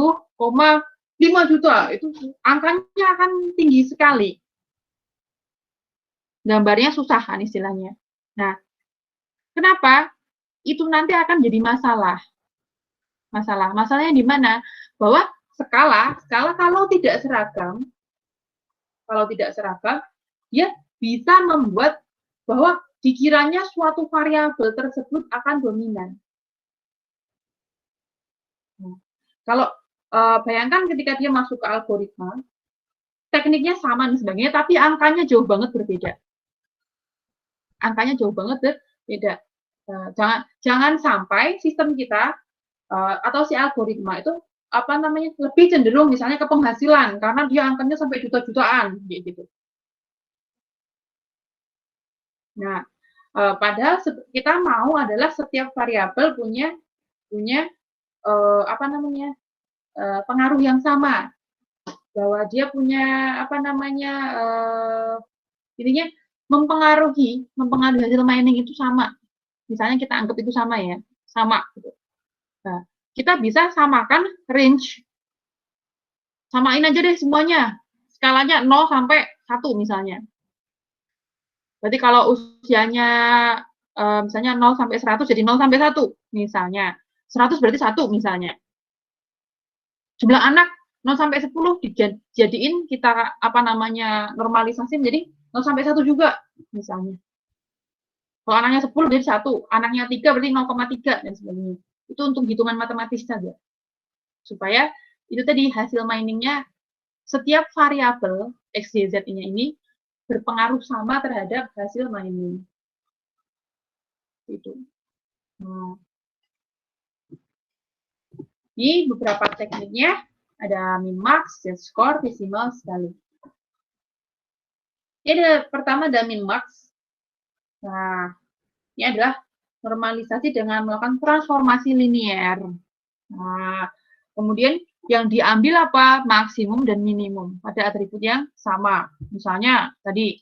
Speaker 1: juta, itu angkanya akan tinggi sekali. Gambarnya susah kan istilahnya. Nah, kenapa? Itu nanti akan jadi masalah. Masalahnya di mana? Bahwa skala kalau tidak seragam, dia bisa membuat bahwa dikiranya suatu variabel tersebut akan dominan. Nah, kalau bayangkan ketika dia masuk ke algoritma, tekniknya sama dan sebagainya, tapi angkanya jauh banget berbeda. Jangan sampai sistem kita atau si algoritma itu lebih cenderung misalnya ke penghasilan karena dia angkanya sampai juta-jutaan gitu. Nah, padahal kita mau adalah setiap variabel punya pengaruh yang sama, bahwa dia punya intinya mempengaruhi hasil mining itu sama. Misalnya kita anggap itu sama ya, sama gitu. Nah, kita bisa samakan range, samain aja deh semuanya, skalanya 0 sampai 1 misalnya. Berarti kalau usianya misalnya 0 sampai 100 jadi 0 sampai 1 misalnya. 100 berarti 1 misalnya. Jumlah anak 0 sampai 10 dijadiin kita normalisasi menjadi 0 sampai 1 juga misalnya. Kalau anaknya 10 berarti 1, anaknya 3 berarti 0,3 dan sebagainya. Itu untuk hitungan matematis saja. Supaya itu tadi hasil miningnya setiap variabel X, Y, Z-nya ini berpengaruh sama terhadap hasil mining. Itu. Nah. Ini beberapa tekniknya, ada min-max, z-score, decimal, sekali. Ini ada pertama ada min-max. Nah, ini adalah normalisasi dengan melakukan transformasi linier. Nah, kemudian yang diambil apa? Maksimum dan minimum pada atribut yang sama. Misalnya tadi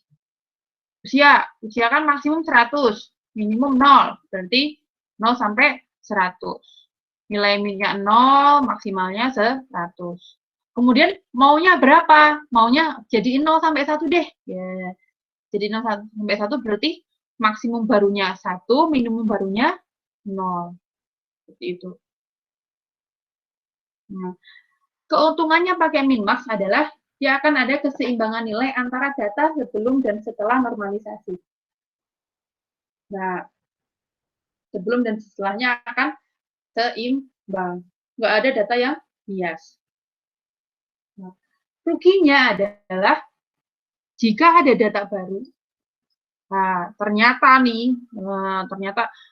Speaker 1: usia kan maksimum 100, minimum 0, berarti 0 sampai 100. Nilai minnya 0, maksimalnya 100. Kemudian maunya berapa? Maunya jadi 0 sampai 1 deh. Ya. Jadi 0 sampai 1 berarti maksimum barunya 1, minimum barunya 0. Seperti itu. Nah, keuntungannya pakai min-max adalah dia akan ada keseimbangan nilai antara data sebelum dan setelah normalisasi. Nah, sebelum dan setelahnya akan seimbang. Nggak ada data yang bias. Nah, ruginya adalah jika ada data baru, nah,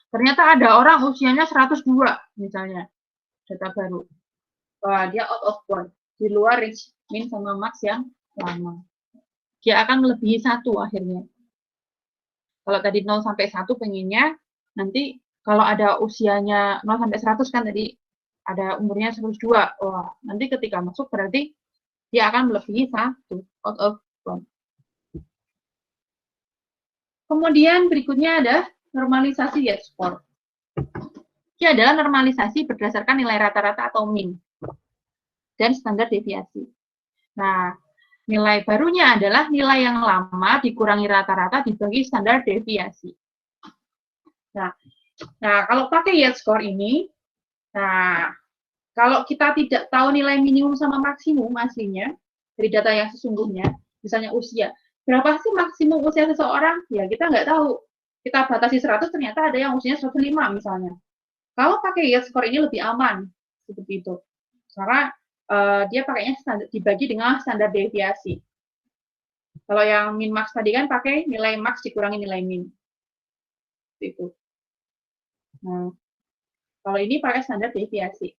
Speaker 1: ternyata ada orang usianya 102 misalnya, data baru. Wah, dia out of bound, di luar range min sama max yang lama. Dia akan melebihi 1 akhirnya. Kalau tadi 0 sampai 1 pengennya, nanti kalau ada usianya 0 sampai 100 kan tadi ada umurnya 102. Wah, nanti ketika masuk berarti dia akan melebihi 1 out of bound. Kemudian berikutnya ada normalisasi z-score. Ini adalah normalisasi berdasarkan nilai rata-rata atau min dan standar deviasi. Nah, nilai barunya adalah nilai yang lama dikurangi rata-rata dibagi standar deviasi. Nah, kalau pakai z-score ini, nah, kalau kita tidak tahu nilai minimum sama maksimum aslinya dari data yang sesungguhnya, misalnya usia, berapa sih maksimum usia seseorang? Ya, kita nggak tahu. Kita batasi 100, ternyata ada yang usianya 105 misalnya. Kalau pakai z-score ini lebih aman, seperti itu. Karena dia pakainya dibagi dengan standar deviasi. Kalau yang min max tadi kan pakai nilai max dikurangi nilai min. Itu. Nah, kalau ini pakai standar deviasi.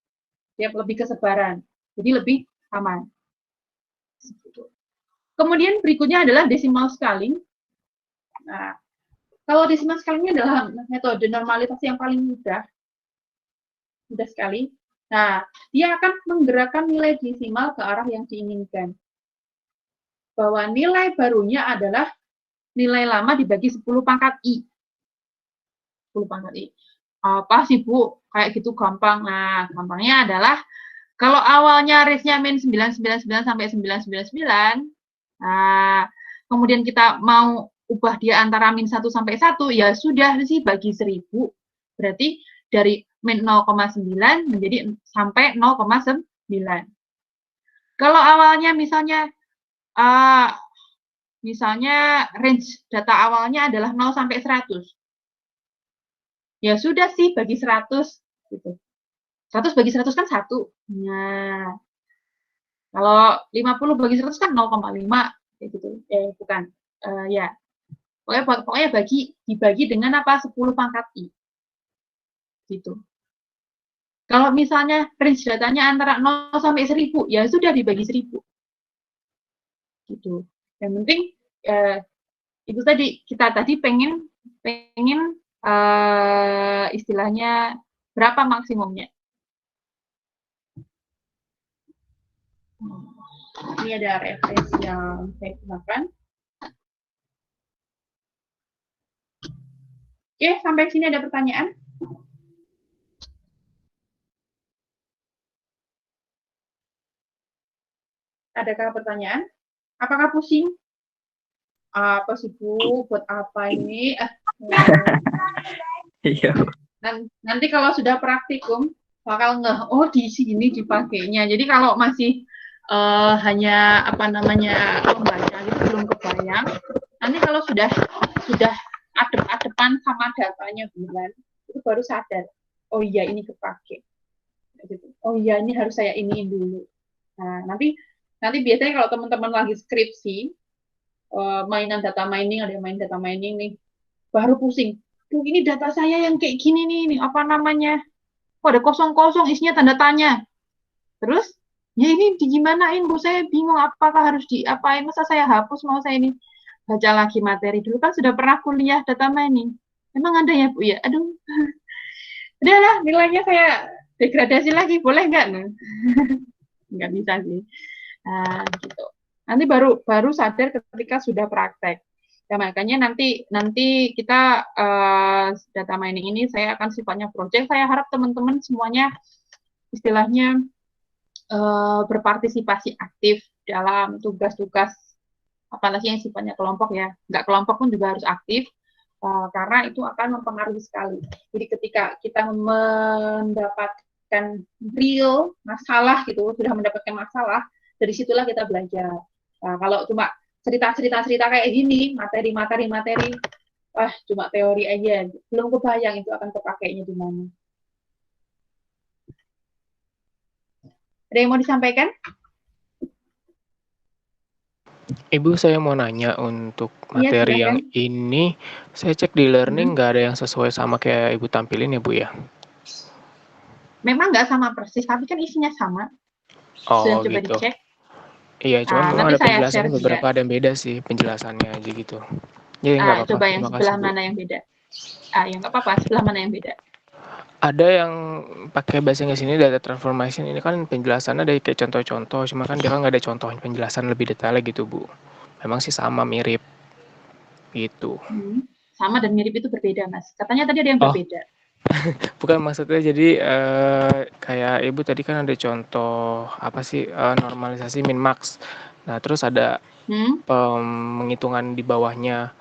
Speaker 1: Dia lebih kesebaran. Jadi lebih aman. Kemudian berikutnya adalah decimal scaling. Nah, kalau decimal scaling ini adalah metode normalisasi yang paling mudah sekali. Nah, dia akan menggerakkan nilai desimal ke arah yang diinginkan. Bahwa nilai barunya adalah nilai lama dibagi 10 pangkat I. 10 pangkat I. Apa sih, Bu? Kayak gitu gampang. Nah, gampangnya adalah kalau awalnya range-nya min 999 sampai 999, nah, kemudian kita mau ubah dia antara min 1 sampai 1, ya sudah sih bagi 1000. Berarti dari min 0,9 menjadi sampai 0,9. Kalau awalnya misalnya range data awalnya adalah 0 sampai 100. Ya sudah sih bagi 100 gitu. 100 bagi 100 kan 1. Nah, kalau 50 bagi 100 kan 0,5 kayak gitu. Bukan. Ya. Pokoknya dibagi dengan apa? 10 pangkat I. gitu. Kalau misalnya range datanya antara 0 sampai 1000, ya sudah dibagi 1000. Gitu. Yang penting itu tadi kita tadi pengen istilahnya berapa maksimumnya. Ini ada referensi yang saya gunakan. Oke, sampai sini ada pertanyaan? Adakah pertanyaan? Apakah pusing? Apa sih Bu? Buat apa ini?
Speaker 2: Iya.
Speaker 1: Nanti kalau sudah praktikum bakal ngeh, oh di sini dipakainya. Jadi kalau masih hanya apa namanya membaca gitu belum kebayang. Nanti kalau sudah adep-adepan sama datanya bulan, itu baru sadar. Oh iya ini kepake. Oh iya ini harus saya iniin dulu. Nah nanti biasanya kalau teman-teman lagi skripsi mainan data mining, ada yang main data mining nih, baru pusing. Duh, ini data saya yang kayak gini nih, apa namanya? Kok ada kosong-kosong, isinya tanda tanya. Terus, ya ini digimanain, Bu? Saya bingung apakah harus diapain. Masa saya hapus, mau saya ini baca lagi materi. Dulu kan sudah pernah kuliah data mining. Emang ada ya, Bu? Ya, aduh. Udahlah, nilainya saya degradasi lagi. Boleh nggak? Nah, nggak bisa sih. Nah, gitu. Nanti baru sadar ketika sudah praktek. Ya, makanya nanti kita data mining ini saya akan sifatnya project. Saya harap teman-teman semuanya istilahnya berpartisipasi aktif dalam tugas-tugas apalagi yang sifatnya kelompok ya. Nggak kelompok pun juga harus aktif karena itu akan mempengaruhi sekali. Jadi ketika kita mendapatkan real masalah gitu, sudah mendapatkan masalah, dari situlah kita belajar. Nah, kalau cuma cerita kayak gini, materi, wah cuma teori aja, belum kebayang itu akan kepakainya di mana. Ada yang mau disampaikan?
Speaker 3: Ibu, saya mau nanya untuk
Speaker 1: Iya,
Speaker 3: materi yang
Speaker 1: silakan.
Speaker 3: ini, saya cek di learning nggak ada yang sesuai sama kayak Ibu tampilin ya, Bu ya?
Speaker 1: Memang nggak sama persis, tapi kan isinya sama. Sudah
Speaker 3: Oh
Speaker 1: coba
Speaker 3: gitu.
Speaker 1: dicek.
Speaker 3: Iya, cuman memang
Speaker 1: Nanti
Speaker 3: ada
Speaker 1: saya share
Speaker 3: penjelasannya
Speaker 1: juga.
Speaker 3: beberapa ada yang beda sih penjelasannya aja gitu. Jadi nggak apa-apa,
Speaker 1: Coba yang
Speaker 3: terima kasih
Speaker 1: sebelah
Speaker 3: Bu.
Speaker 1: mana yang beda? Yang nggak apa-apa, sebelah mana yang beda?
Speaker 3: Ada yang pakai bahasa Inggris ini data transformation ini kan penjelasannya dari kayak contoh-contoh, cuma kan dia kan nggak ada contoh penjelasan lebih detail gitu Bu. Memang sih sama mirip gitu.
Speaker 1: Sama dan mirip itu berbeda, Mas. Katanya tadi ada yang
Speaker 3: Oh,
Speaker 1: berbeda.
Speaker 3: bukan maksudnya jadi kayak Ibu tadi kan ada contoh apa sih normalisasi min max. Nah, terus ada penghitungan di bawahnya.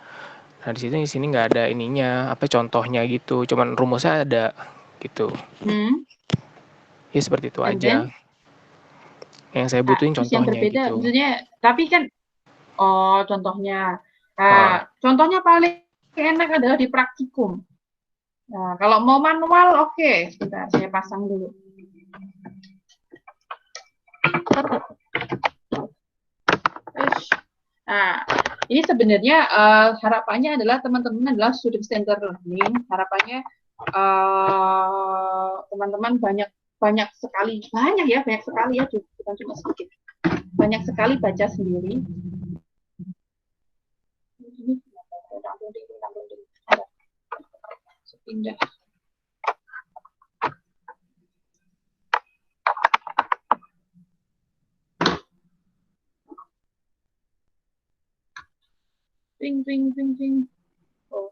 Speaker 3: Nah, di sini nggak ada ininya, apa contohnya gitu. Cuman rumusnya ada gitu. Ya seperti itu
Speaker 1: And
Speaker 3: aja.
Speaker 1: then,
Speaker 3: Yang saya butuhin
Speaker 1: terus yang
Speaker 3: contohnya
Speaker 1: berbeda,
Speaker 3: gitu.
Speaker 1: maksudnya, tapi kan, contohnya.
Speaker 3: Ah,
Speaker 1: Contohnya paling enak adalah di praktikum. Nah, kalau mau manual, oke. Sebentar, saya pasang dulu. Nah, ini sebenarnya harapannya adalah teman-teman adalah student center learning. Harapannya teman-teman banyak sekali ya, bukan cuma sedikit. Banyak sekali baca sendiri. Pindah. Ting. Oh.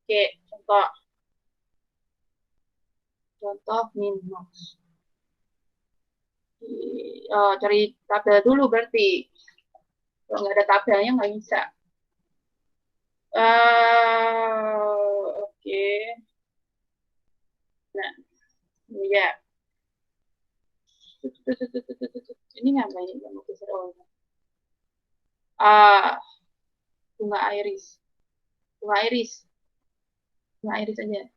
Speaker 1: Oke, contoh min-max. Cari tabel dulu berarti. Kalau nggak ada tabelnya nggak bisa. Oke. Nah, ya. Ini ngapain? Mau geser bunga iris. Bunga iris aja.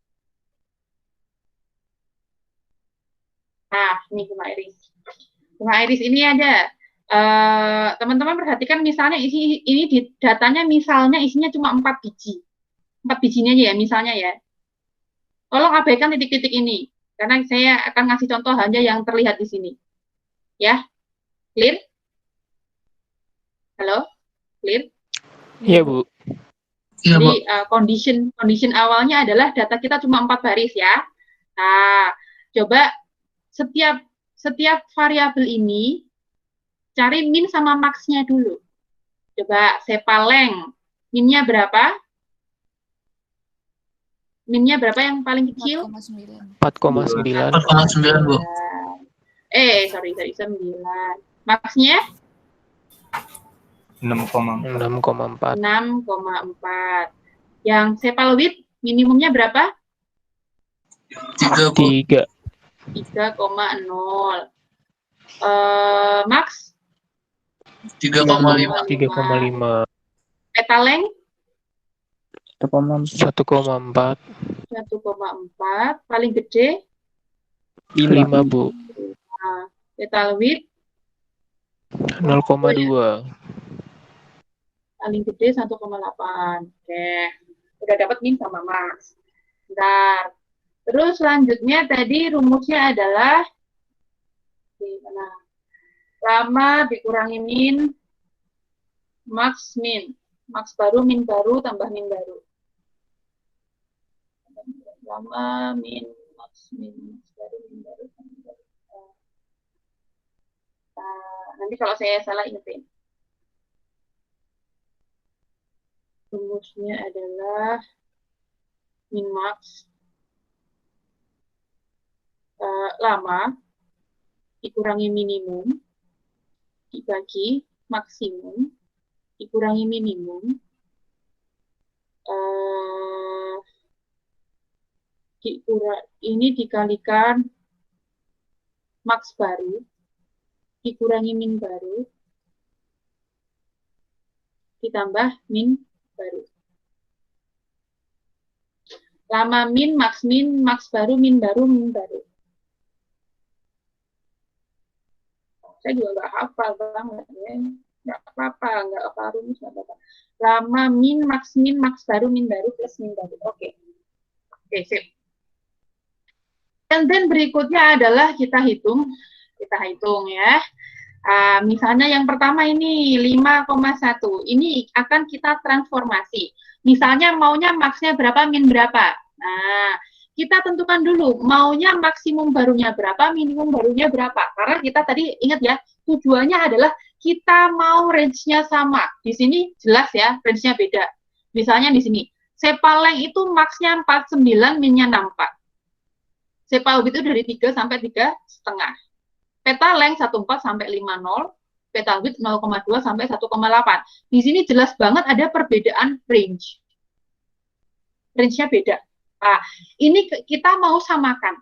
Speaker 1: Nah, ini bunga iris. Bunga iris ini ada. Teman-teman perhatikan misalnya ini di datanya misalnya isinya cuma 4 biji. 4 bijinya aja ya misalnya ya. Tolong abaikan titik-titik ini karena saya akan ngasih contoh hanya yang terlihat di sini. Ya. Clear? Halo? Clear?
Speaker 3: Iya, Bu.
Speaker 1: Jadi condition awalnya adalah data kita cuma 4 baris ya. Nah, coba setiap variabel ini cari min sama max-nya dulu. Coba sepaleng, minnya berapa? Minnya berapa yang paling kecil?
Speaker 3: 4,9.
Speaker 2: 4,9, Bu.
Speaker 1: Sorry, 9. Max-nya?
Speaker 3: 6,4.
Speaker 1: 6,4. Yang sepal width minimumnya berapa?
Speaker 2: 3, Bu.
Speaker 1: 3,0. Max?
Speaker 2: 3,5.
Speaker 3: 3,5.
Speaker 1: Petaleng?
Speaker 3: 1,4.
Speaker 1: 1,4. Paling gede?
Speaker 3: 5, Bu.
Speaker 1: Nah, petal width?
Speaker 3: 0,2.
Speaker 1: Paling gede 1,8. Oke. Udah dapat min sama max. Bentar. Terus selanjutnya tadi rumusnya adalah lama dikurangi min, max min. Max baru, min baru, tambah min baru. Lama, min, max, min, max baru, min baru, min baru. Nanti kalau saya salah ingetin. Rumusnya adalah min max lama dikurangi minimum dibagi maksimum dikurangi minimum ini dikalikan max baru dikurangi min baru ditambah min baru. Lama min, max baru, min baru, min baru. Saya juga nggak hafal banget ya. Nggak apa-apa, nggak apa rumus, nggak apa-apa. Lama min, max baru, min baru, plus min baru. Oke. Oke, sip. And then berikutnya adalah kita hitung ya. Misalnya yang pertama ini 5,1. Ini akan kita transformasi. Misalnya maunya max-nya berapa, min berapa. Nah, kita tentukan dulu maunya maksimum barunya berapa, minimum barunya berapa. Karena kita tadi ingat ya, tujuannya adalah kita mau range-nya sama. Di sini jelas ya, range-nya beda. Misalnya di sini, sepaleng itu max-nya 49, min-nya 64. Sepal itu dari 3 sampai 3,5. Petaleng 14 sampai 50, petal width 0,2 sampai 1,8. Di sini jelas banget ada perbedaan range. Range-nya beda. Nah, ini kita mau samakan.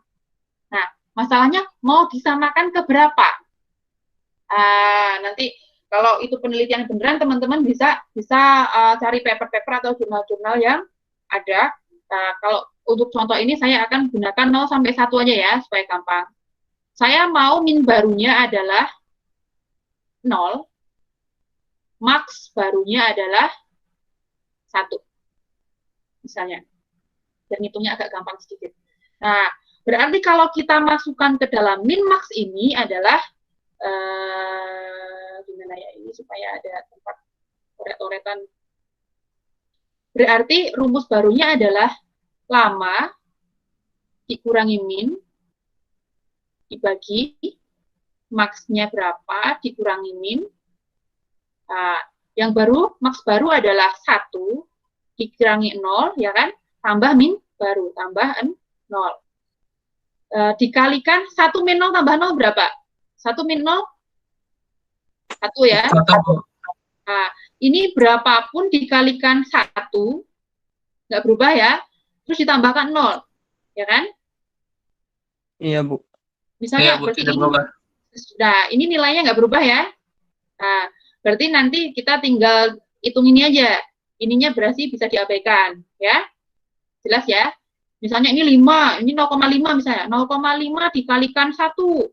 Speaker 1: Nah, masalahnya mau disamakan ke berapa? Nanti kalau itu penelitian beneran, teman-teman bisa cari paper-paper atau jurnal-jurnal yang ada. Kalau untuk contoh ini saya akan gunakan 0 sampai 1 aja ya, supaya gampang. Saya mau min barunya adalah 0, max barunya adalah 1. Misalnya. Dan hitungnya agak gampang sedikit. Nah, berarti kalau kita masukkan ke dalam min max ini adalah gimana ya ini supaya ada tempat coret-coretan. Berarti rumus barunya adalah lama dikurangi min dibagi max-nya berapa dikurangi min. Yang baru, max baru adalah 1 dikurangi 0, ya kan? Tambah min baru, tambah 0. Dikalikan 1 min 0 tambah 0 berapa? 1 min 0? 1 ya.
Speaker 2: 1.
Speaker 1: Ini berapapun dikalikan 1, nggak berubah ya. Terus ditambahkan 0, ya kan?
Speaker 3: Iya, Bu.
Speaker 1: Misalnya,
Speaker 2: Bu, tidak berubah.
Speaker 1: Ini nilainya nggak berubah ya. Nah, berarti nanti kita tinggal hitung ini aja. Ininya berarti bisa diabaikan, ya. Jelas ya? Misalnya ini 5, ini 0,5 misalnya. 0,5 dikalikan 1.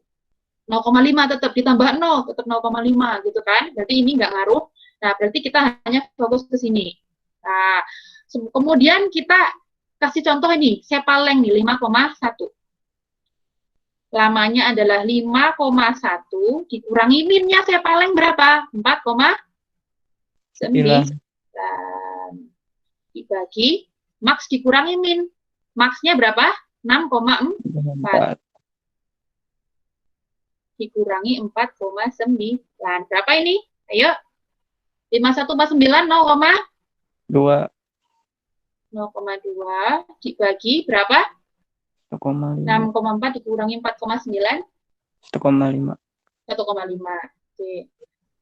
Speaker 1: 0,5 tetap ditambah 0, tetap 0,5 gitu kan. Berarti ini nggak ngaruh. Nah, berarti kita hanya fokus ke sini. Nah, kemudian kita kasih contoh ini, sepaleng nih 5,1. Lamanya adalah 5,1 dikurangi minnya sepaleng berapa? 4,9. Dibagi max dikurangi min. Maxnya berapa? 6,4. Dikurangi 4,9. Berapa ini? Ayo. 51 plus 9, 0,2. 0,2 dibagi berapa? 6,4 dikurangi 4,9.
Speaker 4: 1,5.
Speaker 1: 1,5. Oke.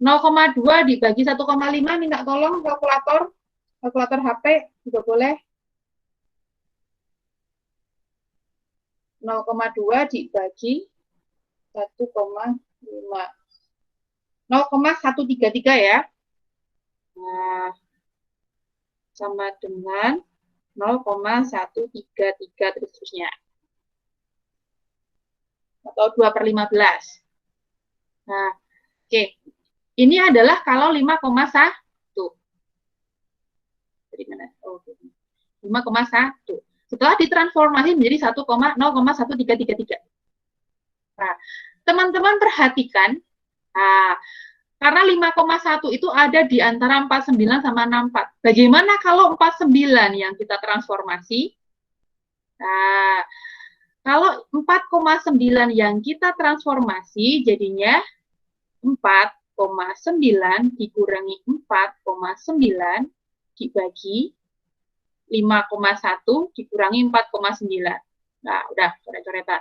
Speaker 1: 0,2 dibagi 1,5, minta tolong kalkulator HP juga boleh. 0,2 dibagi 1,5. 0,133 ya. Nah, sama dengan 0,133 terusnya. Atau 2/15. Nah, oke. Ini adalah kalau 5,1. Dari mana? Oh, 5,1. Setelah ditransformasi menjadi 0,133. Nah, teman-teman perhatikan, karena 5,1 itu ada di antara 49 sama 64. Bagaimana kalau 49 yang kita transformasi? Nah, kalau 4,9 yang kita transformasi jadinya 4,9 dikurangi 4,9 dibagi 5,1 dikurangi 4,9. Nah, udah coret-coretan.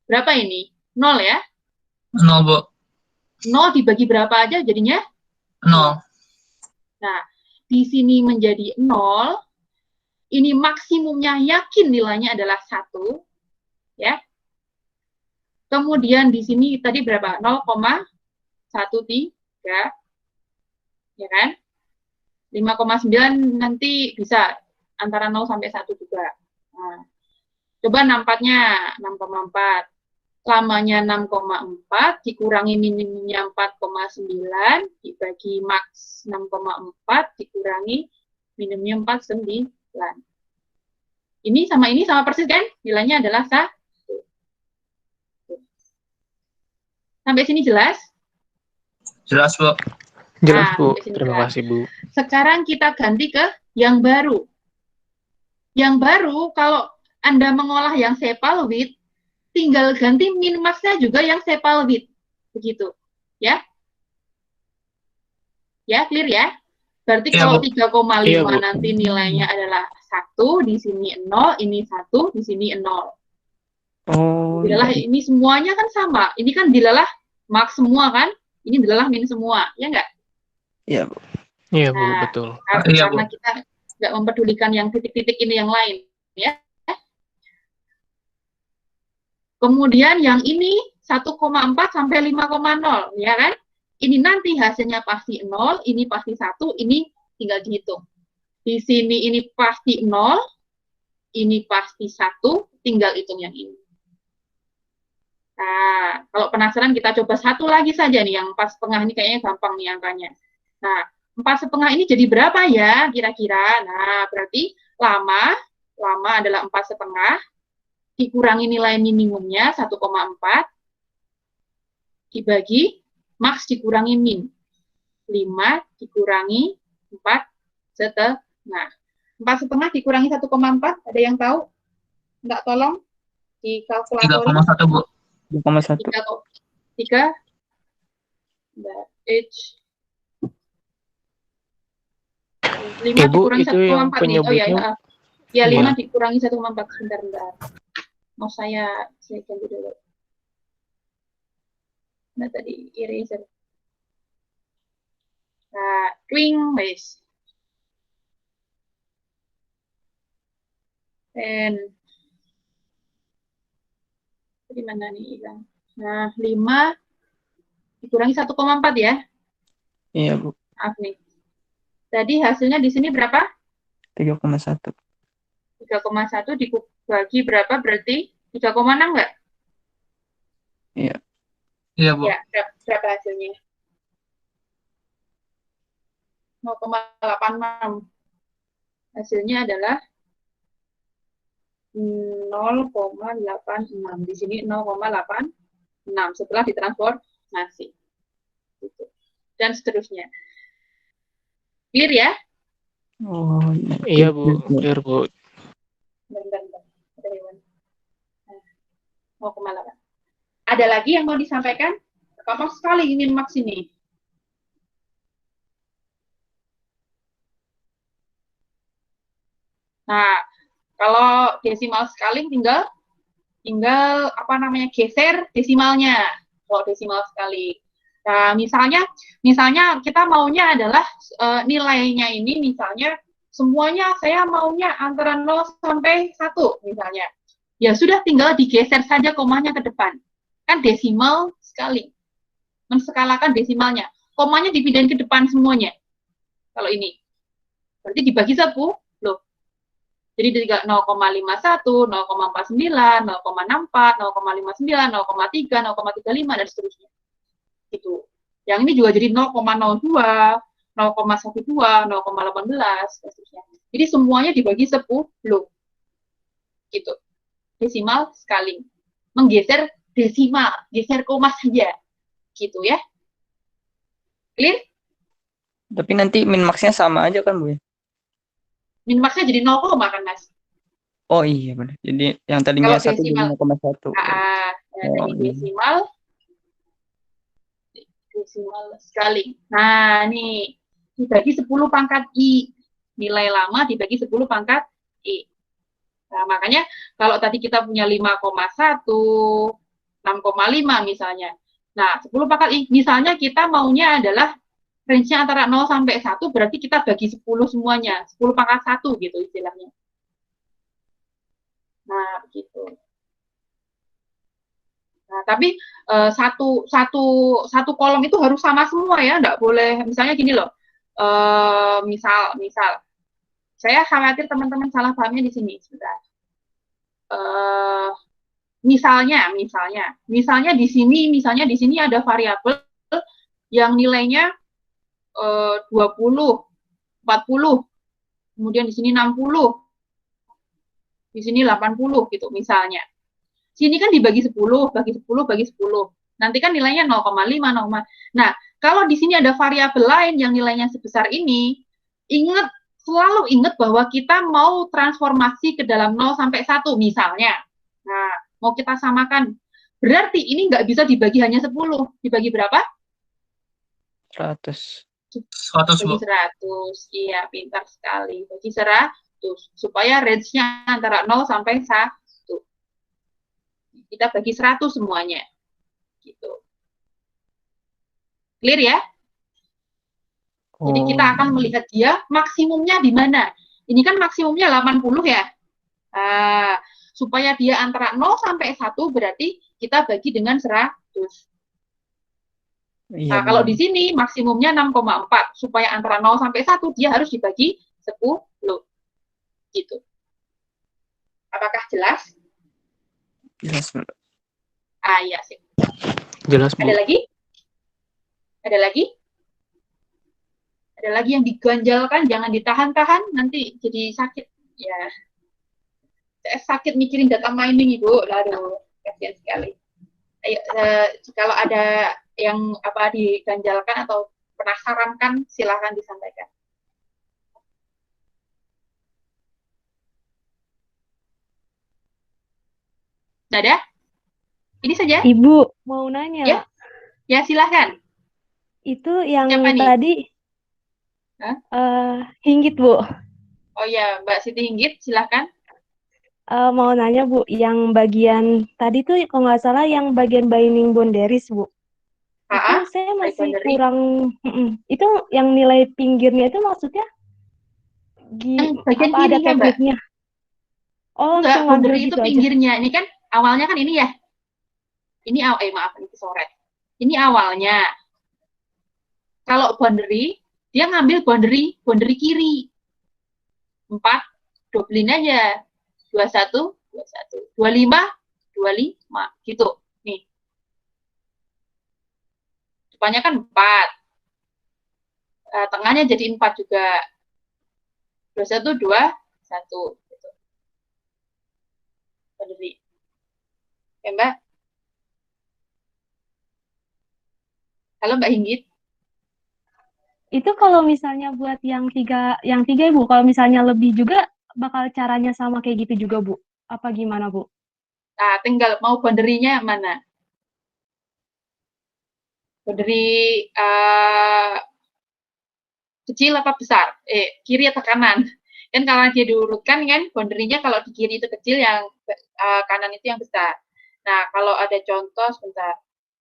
Speaker 1: Berapa ini? 0 ya?
Speaker 2: 0, Bu.
Speaker 1: 0 dibagi berapa aja jadinya?
Speaker 2: 0.
Speaker 1: Nah, di sini menjadi 0. Ini maksimumnya yakin nilainya adalah 1. Ya. Kemudian di sini tadi berapa? 0,13. Ya kan? 5,9 nanti bisa antara 0 sampai 1 juga. Nah, coba 6,4. Lamanya 6,4 dikurangi minimumnya 4,9 dibagi max 6,4 dikurangi minimumnya 4,9. Ini sama persis kan? Nilainya adalah 1. Sampai sini jelas?
Speaker 2: Jelas, Bu.
Speaker 3: Jelas, Bu.
Speaker 1: Terima
Speaker 3: kasih, Bu.
Speaker 1: Sekarang kita ganti ke yang baru. Yang baru, kalau Anda mengolah yang sepal width, tinggal ganti min max-nya juga yang sepal width. Begitu. Ya? Ya, clear ya? Berarti
Speaker 2: Ya,
Speaker 1: kalau
Speaker 2: Bu.
Speaker 1: 3,5
Speaker 3: Bu.
Speaker 1: nanti nilainya adalah 1, di sini 0, ini 1, di sini 0.
Speaker 4: Oh,
Speaker 1: Dilalah
Speaker 4: iya.
Speaker 1: ini semuanya kan sama. Ini kan dilalah max semua kan? Ini dilalah min semua. Ya enggak?
Speaker 4: Iya, Bu.
Speaker 3: Iya, Bu,
Speaker 1: Nah,
Speaker 3: betul.
Speaker 1: karena kita nggak mempedulikan yang titik-titik ini yang lain. Ya. Kemudian yang ini 1,4 sampai 5,0, ya kan? Ini nanti hasilnya pasti 0, ini pasti 1, ini tinggal dihitung. Di sini ini pasti 0, ini pasti 1, tinggal hitung yang ini. Nah, kalau penasaran kita coba satu lagi saja nih, yang 4,5 ini kayaknya gampang nih angkanya. Nah, 4,5 ini jadi berapa ya kira-kira? Nah, berarti lama adalah 4,5, dikurangi nilai minimumnya 1,4, dibagi max dikurangi min. 5 dikurangi 4,5. 4,5 dikurangi 1,4, ada yang tahu? Enggak, tolong di kalkulator.
Speaker 2: 3,1, Bu.
Speaker 4: 3,1.
Speaker 1: 3. H. 5 dikurangi 1,4 nih. Oh ya, ya 5 dikurangi 1,4. Sebentar. Mau saya ganti dulu. Nah, tadi eraser. Nah, twing base. Dan di mana nih hilang? Nah, 5 dikurangi 1,4 ya?
Speaker 4: Iya, Bu.
Speaker 1: Maaf nih. Tadi hasilnya di sini berapa?
Speaker 4: 3,1.
Speaker 1: 3,1 bagi berapa berarti 3,6 nggak?
Speaker 4: Iya.
Speaker 2: Iya, Bu.
Speaker 1: Ya, berapa hasilnya? 0,86. Hasilnya adalah 0,86. Di sini 0,86 setelah ditransformasi. Gitu. Dan seterusnya. Clear ya?
Speaker 4: Oh,
Speaker 3: Iya Bu, clear Bu.
Speaker 1: Bentar. Ada hewan. 0,8. Ada lagi yang mau disampaikan? Gampang sekali ini max ini. Nah, kalau desimal scaling tinggal apa namanya geser desimalnya. Kalau desimal sekali. Nah, misalnya kita maunya adalah nilainya ini misalnya semuanya saya maunya antara 0 sampai 1 misalnya. Ya sudah tinggal digeser saja komanya ke depan. Kan desimal sekali. Menskalakan desimalnya. Komanya dipindahin ke depan semuanya. Kalau ini. Berarti dibagi 10. Jadi 0,51, 0,49, 0,64, 0,59, 0,3, 0,35, dan seterusnya. Gitu. Yang ini juga jadi 0,02, 0,12, 0,18, dan seterusnya. Jadi semuanya dibagi 10. Gitu. Desimal scaling. Menggeser desimal, geser koma saja. Gitu ya. Clear?
Speaker 4: Tapi nanti min max-nya sama aja kan, Bu?
Speaker 1: Min-maxnya jadi 0, kan, Mas?
Speaker 4: Oh iya, benar. Jadi yang tadinya
Speaker 1: Kalau
Speaker 4: 1 jadi
Speaker 1: desimal,
Speaker 4: 0,1.
Speaker 1: jadi desimal sekali. Nah, nih, dibagi 10 pangkat I. Nilai lama dibagi 10 pangkat I. Nah, makanya kalau tadi kita punya 5,1, 6,5 misalnya. Nah, 10 pangkat I. Misalnya kita maunya adalah range-nya antara 0 sampai 1, berarti kita bagi 10 semuanya. 10 pangkat 1 gitu istilahnya. Nah, begitu. Nah, tapi satu kolom itu harus sama semua ya, nggak boleh. Misalnya gini loh, misal saya khawatir teman-teman salah pahamnya di sini. Sebentar. Misalnya di sini ada variabel yang nilainya 20, 40, kemudian di sini 60, di sini 80 gitu misalnya. Sini kan dibagi 10, bagi 10, bagi 10. Nanti kan nilainya 0,5, 0, nah, kalau di sini ada variabel lain yang nilainya sebesar ini, selalu ingat bahwa kita mau transformasi ke dalam 0 sampai 1 misalnya. Nah, mau kita samakan. Berarti ini nggak bisa dibagi hanya 10. Dibagi berapa?
Speaker 4: 100.
Speaker 2: 100, Bu.
Speaker 1: Bagi 100. Iya, pintar sekali. Bagi 100. Supaya range-nya antara 0 sampai 1. Kita bagi 100 semuanya. Gitu. Clear ya? Jadi kita akan melihat dia maksimumnya di mana. Ini kan maksimumnya 80 ya. Supaya dia antara 0 sampai 1 berarti kita bagi dengan 100.
Speaker 4: Iya,
Speaker 1: Nah, kalau di sini maksimumnya 6,4. Supaya antara 0 sampai 1 dia harus dibagi 10. Gitu. Apakah jelas?
Speaker 4: Jelas, Bu.
Speaker 1: Iya sih.
Speaker 3: Jelas, Bu.
Speaker 1: Ada lagi? Ada lagi? Ada lagi yang diganjalkan, jangan ditahan-tahan, nanti jadi sakit. Ya, saya sakit mikirin data mining, Ibu. Aduh, kasihan sekali. Ayo, kalau ada yang diganjalkan atau penasaran kan, silakan disampaikan. Ada? Ini saja?
Speaker 5: Ibu, mau nanya.
Speaker 1: Ya silakan.
Speaker 5: Itu yang
Speaker 1: Siapa
Speaker 5: tadi Hinggit, Bu.
Speaker 1: Oh ya, Mbak Siti Hinggit, silakan.
Speaker 5: Mau nanya, Bu, yang bagian tadi tuh kalau nggak salah yang bagian binding boundaries, Bu. Itu saya masih kurang. Itu yang nilai pinggirnya itu maksudnya
Speaker 1: bagian
Speaker 5: apa ada
Speaker 1: kirinya,
Speaker 5: tekniknya?
Speaker 1: Mbak?
Speaker 5: Oh,
Speaker 1: Enggak,
Speaker 5: langsung
Speaker 1: boundary
Speaker 5: gitu
Speaker 1: itu pinggirnya. Aja. Ini kan awalnya kan ini ya. Ini maaf, ini kesoret. Ini awalnya. Kalau boundary, dia ngambil boundary kiri. 4, dobelin aja. 21, 21, 25, 25, gitu. Nih. Depannya kan 4. Tengahnya jadi 4 juga. 21, 21. Gitu. Berdiri. Ya, Mbak? Halo, Mbak Hinggit.
Speaker 5: Itu kalau misalnya buat yang tiga Ibu, kalau misalnya lebih juga bakal caranya sama kayak gitu juga Bu? Apa gimana Bu?
Speaker 1: Nah, tinggal mau boundary-nya mana? Boundary kecil apa besar? Kiri atau kanan? Kan kalau dia diurutkan kan boundary-nya kalau di kiri itu kecil, yang kanan itu yang besar. Nah, kalau ada contoh sebentar.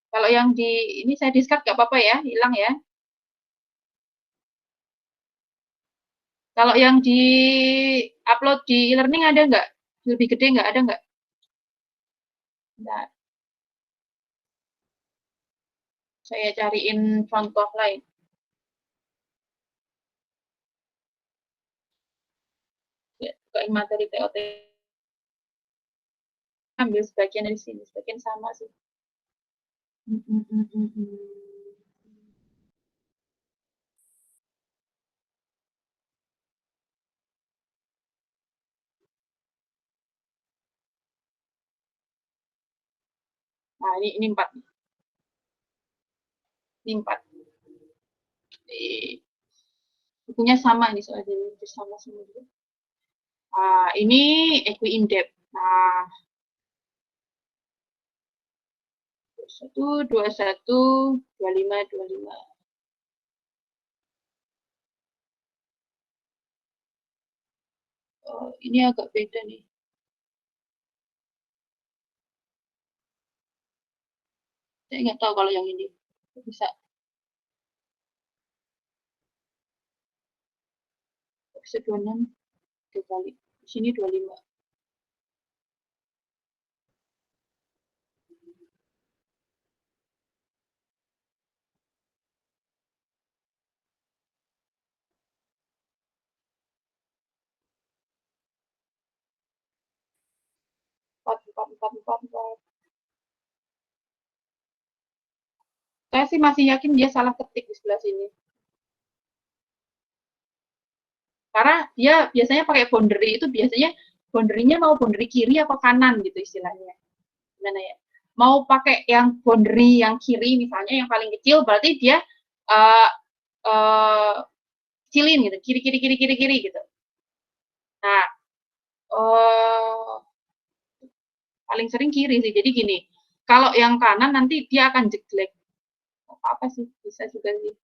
Speaker 1: Kalau yang di ini saya discard nggak apa-apa ya, hilang ya. Kalau yang di upload di e-learning ada nggak? Lebih gede nggak? Ada nggak? Nah, saya cariin contoh lain. Ke materi TOT. Ambil sebagian dari sini, sebagian sama sih. Nah, ini 4. Ini 4. Bukunya sama ini soalnya, sama semua juga. Ini equi in depth. Nah, 21, 21, 25, 25. Ini agak beda nih. Saya nggak tahu kalau yang ini bisa. Bisa 26 3 kali. Di sini 25. Empat. Saya sih masih yakin dia salah ketik di sebelah sini. Karena dia biasanya pakai boundary itu biasanya boundary-nya mau boundary kiri atau kanan gitu istilahnya. Gimana ya? Mau pakai yang boundary yang kiri misalnya yang paling kecil berarti dia kecilin gitu, kiri gitu. Nah, paling sering kiri sih. Jadi gini, kalau yang kanan nanti dia akan jelek. Apa sih? Bisa juga sih.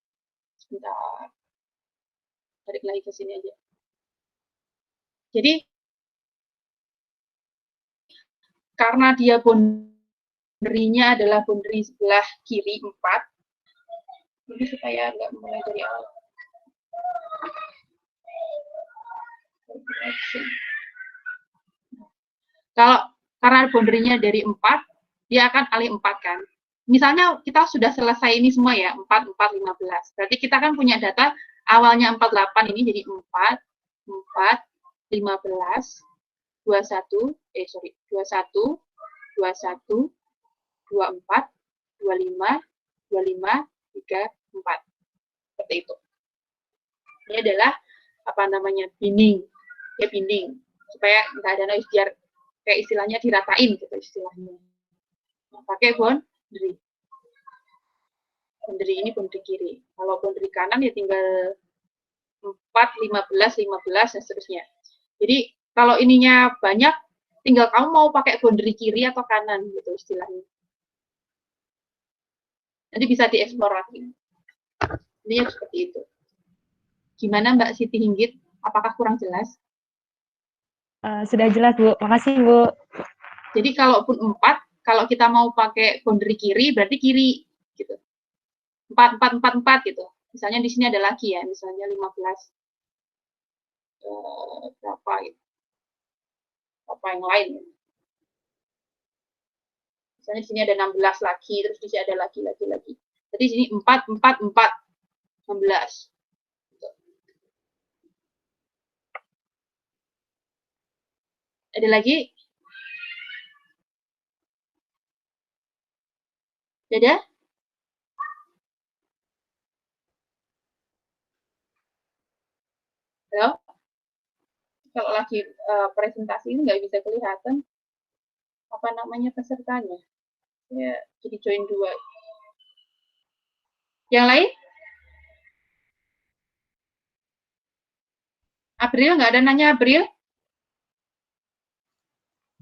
Speaker 1: Sebentar. Tarik lagi ke sini aja. Jadi karena dia boundary-nya adalah boundary sebelah kiri 4. Jadi supaya nggak mulai dari awal. Kalau karena boundary-nya dari 4, dia akan alih 4 kan. Misalnya kita sudah selesai ini semua ya, 4, 4, 15. Berarti kita kan punya data awalnya 48 ini jadi 4, 4, 15, 21, 21, 21, 24, 25, 25, 3, 4. Seperti itu. Ini adalah apa namanya binding, ya binding supaya nggak ada noise, biar kayak istilahnya diratain gitu istilahnya. Nah, pakai boundary. Boundary ini boundary kiri. Kalau boundary kanan ya tinggal 4, 15, 15 dan seterusnya. Jadi kalau ininya banyak, tinggal kamu mau pakai boundary kiri atau kanan gitu istilahnya. Nanti bisa dieksplor lagi. Ini seperti itu. Gimana Mbak Siti Hinggit? Apakah kurang jelas?
Speaker 5: Sudah jelas Bu, makasih Bu.
Speaker 1: Jadi kalaupun 4, kalau kita mau pakai boundary kiri, berarti kiri gitu. 4, 4, 4, 4 gitu. Misalnya di sini ada lagi ya, misalnya 15. Berapa gitu. Apa yang lain. Misalnya di sini ada 16 lagi, terus di sini ada lagi. Jadi di sini 4, 4, 4, 16. Ada lagi? Beda? Halo? Kalau lagi presentasi ini nggak bisa kelihatan apa namanya pesertanya. Ya, jadi join 2. Yang lain? April, nggak ada nanya April?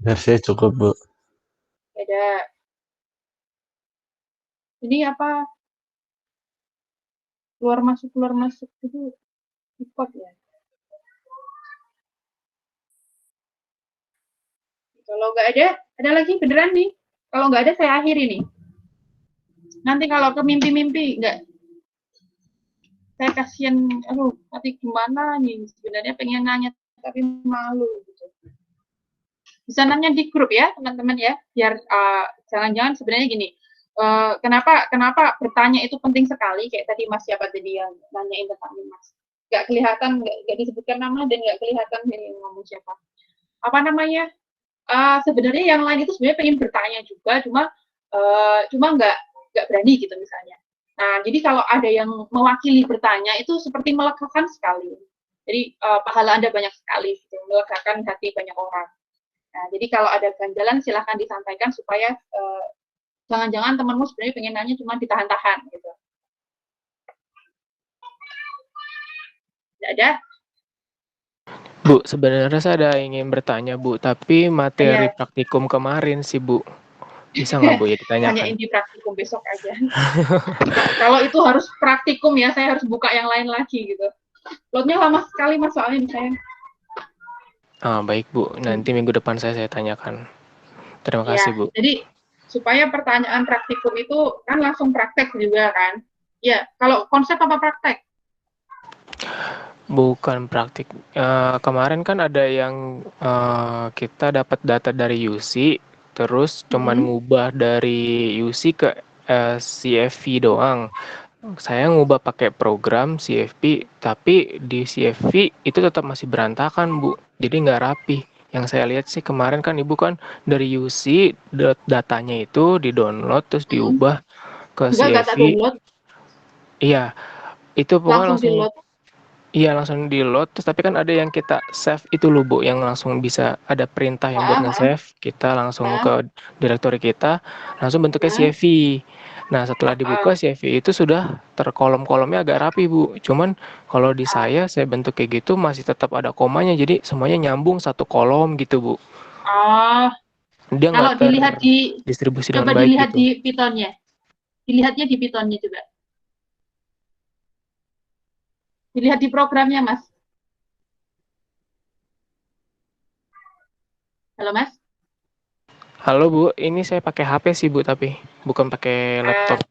Speaker 6: Ya, saya cukup, Bu.
Speaker 1: Beda. Ini apa? Keluar masuk itu report ya. Kalau nggak ada lagi beneran nih. Kalau nggak ada saya akhiri nih. Nanti kalau ke mimpi-mimpi nggak, saya kasihan, aduh, nanti gimana nih, sebenarnya pengen nanya tapi malu gitu. Bisa nanya di grup ya teman-teman ya, biar jangan-jangan sebenarnya gini, kenapa bertanya itu penting sekali, kayak tadi Mas siapa tadi yang nanyain tentang Mas, nggak kelihatan, nggak disebutkan nama dan nggak kelihatan yang ngomong siapa. Apa namanya, sebenarnya yang lain itu sebenarnya pengen bertanya juga, cuma nggak berani gitu misalnya. Nah, jadi kalau ada yang mewakili bertanya itu seperti melegakan sekali. Jadi pahala Anda banyak sekali, gitu, melegakan hati banyak orang. Nah, jadi kalau ada ganjalan silahkan disampaikan supaya jangan-jangan temanmu sebenarnya pengen nanya cuma ditahan-tahan gitu. Tidak ada?
Speaker 3: Bu, sebenarnya saya ada ingin bertanya, Bu, tapi materi praktikum kemarin sih, Bu. Bisa nggak, Bu, ya ditanyakan?
Speaker 1: Tanyain di praktikum besok aja. Kalau itu harus praktikum ya, saya harus buka yang lain lagi gitu. Lotnya lama sekali Mas soalnya saya.
Speaker 3: Baik, Bu. Nanti minggu depan saya tanyakan. Terima kasih, Bu.
Speaker 1: Jadi supaya pertanyaan praktikum itu kan langsung praktek juga kan. Ya, kalau konsep apa praktek?
Speaker 3: Bukan praktik. Kemarin kan ada yang kita dapat data dari UC, terus cuman ngubah dari UC ke CFV doang. Saya ngubah pakai program CFP, tapi di CFV itu tetap masih berantakan, Bu. Jadi nggak rapi. Yang saya lihat sih kemarin kan Ibu kan dari UC datanya itu di-download terus diubah ke CFV.
Speaker 1: Enggak download.
Speaker 3: Iya, itu pokoknya langsung
Speaker 1: di-load.
Speaker 3: Iya, langsung di-load, terus tapi kan ada yang kita save itu loh, Bu, yang langsung bisa ada perintah yang buat nge-save, kita langsung ke directory kita, langsung bentuknya CSV. Nah, setelah dibuka CSV itu sudah terkolom-kolomnya agak rapi, Bu. Cuman kalau di saya bentuk kayak gitu masih tetap ada komanya, jadi semuanya nyambung satu kolom gitu, Bu. Dia
Speaker 1: kalau
Speaker 3: nggak
Speaker 1: dilihat di
Speaker 3: distribusi
Speaker 1: coba
Speaker 3: dengan baik
Speaker 1: dilihat
Speaker 3: gitu.
Speaker 1: di Python-nya. Dilihatnya di Python-nya juga. Dilihat di programnya, Mas. Halo, Mas.
Speaker 3: Halo, Bu. Ini saya pakai HP sih, Bu, tapi bukan pakai laptop.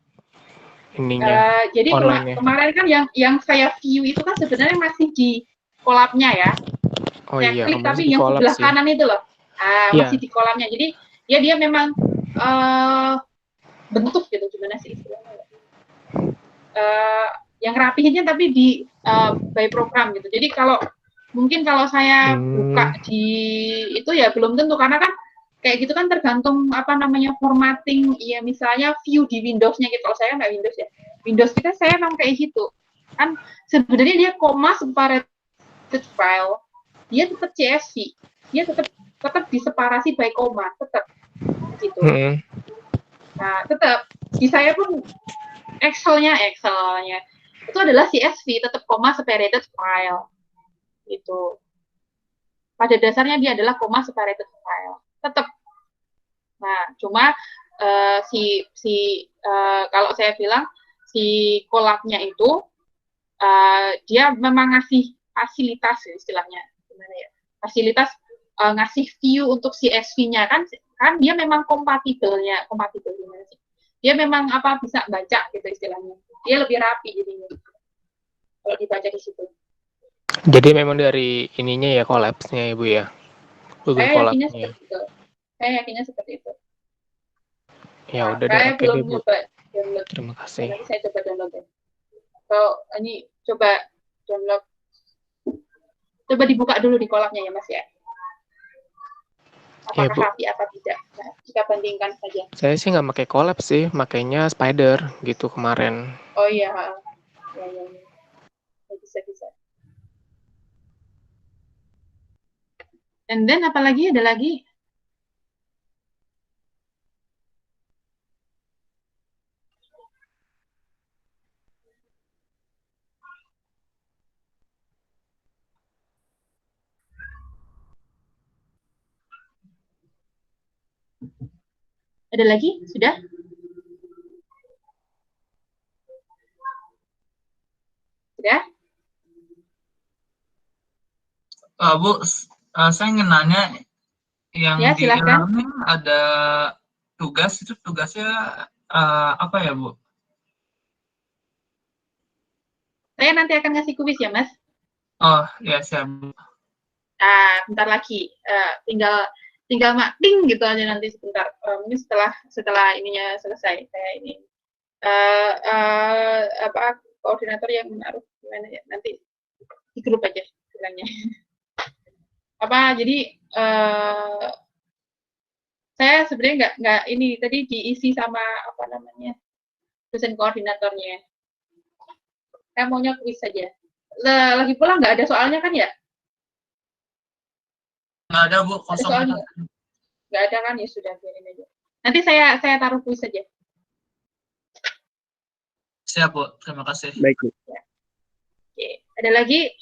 Speaker 3: Ininya.
Speaker 1: Jadi kemarin kan yang saya view itu kan sebenarnya masih di kolabnya ya.
Speaker 3: Oh
Speaker 1: saya
Speaker 3: iya,
Speaker 1: klik tapi yang sebelah kanan itu loh. Masih di kolamnya. Jadi dia memang bentuk gitu, gimana sih istilahnya. Yang rapihinnya tapi di by program gitu. Jadi mungkin kalau saya buka di itu ya belum tentu, karena kan kayak gitu kan tergantung apa namanya formatting ya, misalnya view di Windows-nya gitu. Kalau saya nggak Windows ya. Windows kita saya memang kayak gitu. Kan sebenarnya dia koma separated file, dia tetap CSV. Dia tetap diseparasi by koma, tetap gitu. Nah, tetap di saya pun Excelnya itu adalah CSV, tetap koma separated file gitu. Pada dasarnya dia adalah koma separated file, tetap. Nah, cuma kalau saya bilang si kolabnya itu dia memang ngasih fasilitas istilahnya, gimana ya? Fasilitas ngasih view untuk CSV-nya kan dia memang kompatibel gimana sih? Dia memang bisa baca gitu istilahnya. Dia lebih rapi jadinya kalau dibaca di situ.
Speaker 3: Jadi memang dari ininya ya collapse-nya Ibu ya. Google
Speaker 1: Collapse-nya. Saya yakinnya seperti itu.
Speaker 3: Ya udah deh,
Speaker 1: saya belum
Speaker 3: Bu.
Speaker 1: Nyoba download.
Speaker 3: Terima kasih.
Speaker 1: Nanti saya coba download ya. Ini coba download. Coba dibuka dulu di kolabnya ya Mas ya. apakah
Speaker 3: Bu.
Speaker 1: rapi apa tidak. Nah, kita bandingkan saja.
Speaker 3: Saya sih nggak pakai collab sih, makainya Spider gitu kemarin.
Speaker 1: Oh iya, ya. Bisa. And then apalagi ada lagi? Ada lagi? Sudah? Sudah?
Speaker 2: Bu, saya ingin nanya yang
Speaker 1: Ya,
Speaker 2: di
Speaker 1: silakan.
Speaker 2: e-learning ada tugas, itu tugasnya apa ya, Bu?
Speaker 1: Saya nanti akan ngasih kuis ya, Mas.
Speaker 2: Oh, ya siap.
Speaker 1: Nah, bentar lagi. Tinggal ding gitu aja nanti sebentar. Mungkin setelah ininya selesai. Saya ini koordinator yang menaruh gimana ya, nanti di grup aja bilangnya. Jadi saya sebenarnya nggak ini tadi diisi sama dosen koordinatornya. Saya maunya kuis saja. Lagi pula nggak ada soalnya kan ya?
Speaker 2: Nggak ada, Bu, kosong.
Speaker 1: Nggak ada kan, ya sudah, biarin aja. Nanti saya taruh kuis saja.
Speaker 2: Siap, Bu. Terima kasih.
Speaker 3: Baik, Bu.
Speaker 1: Ya. Oke. Ada lagi?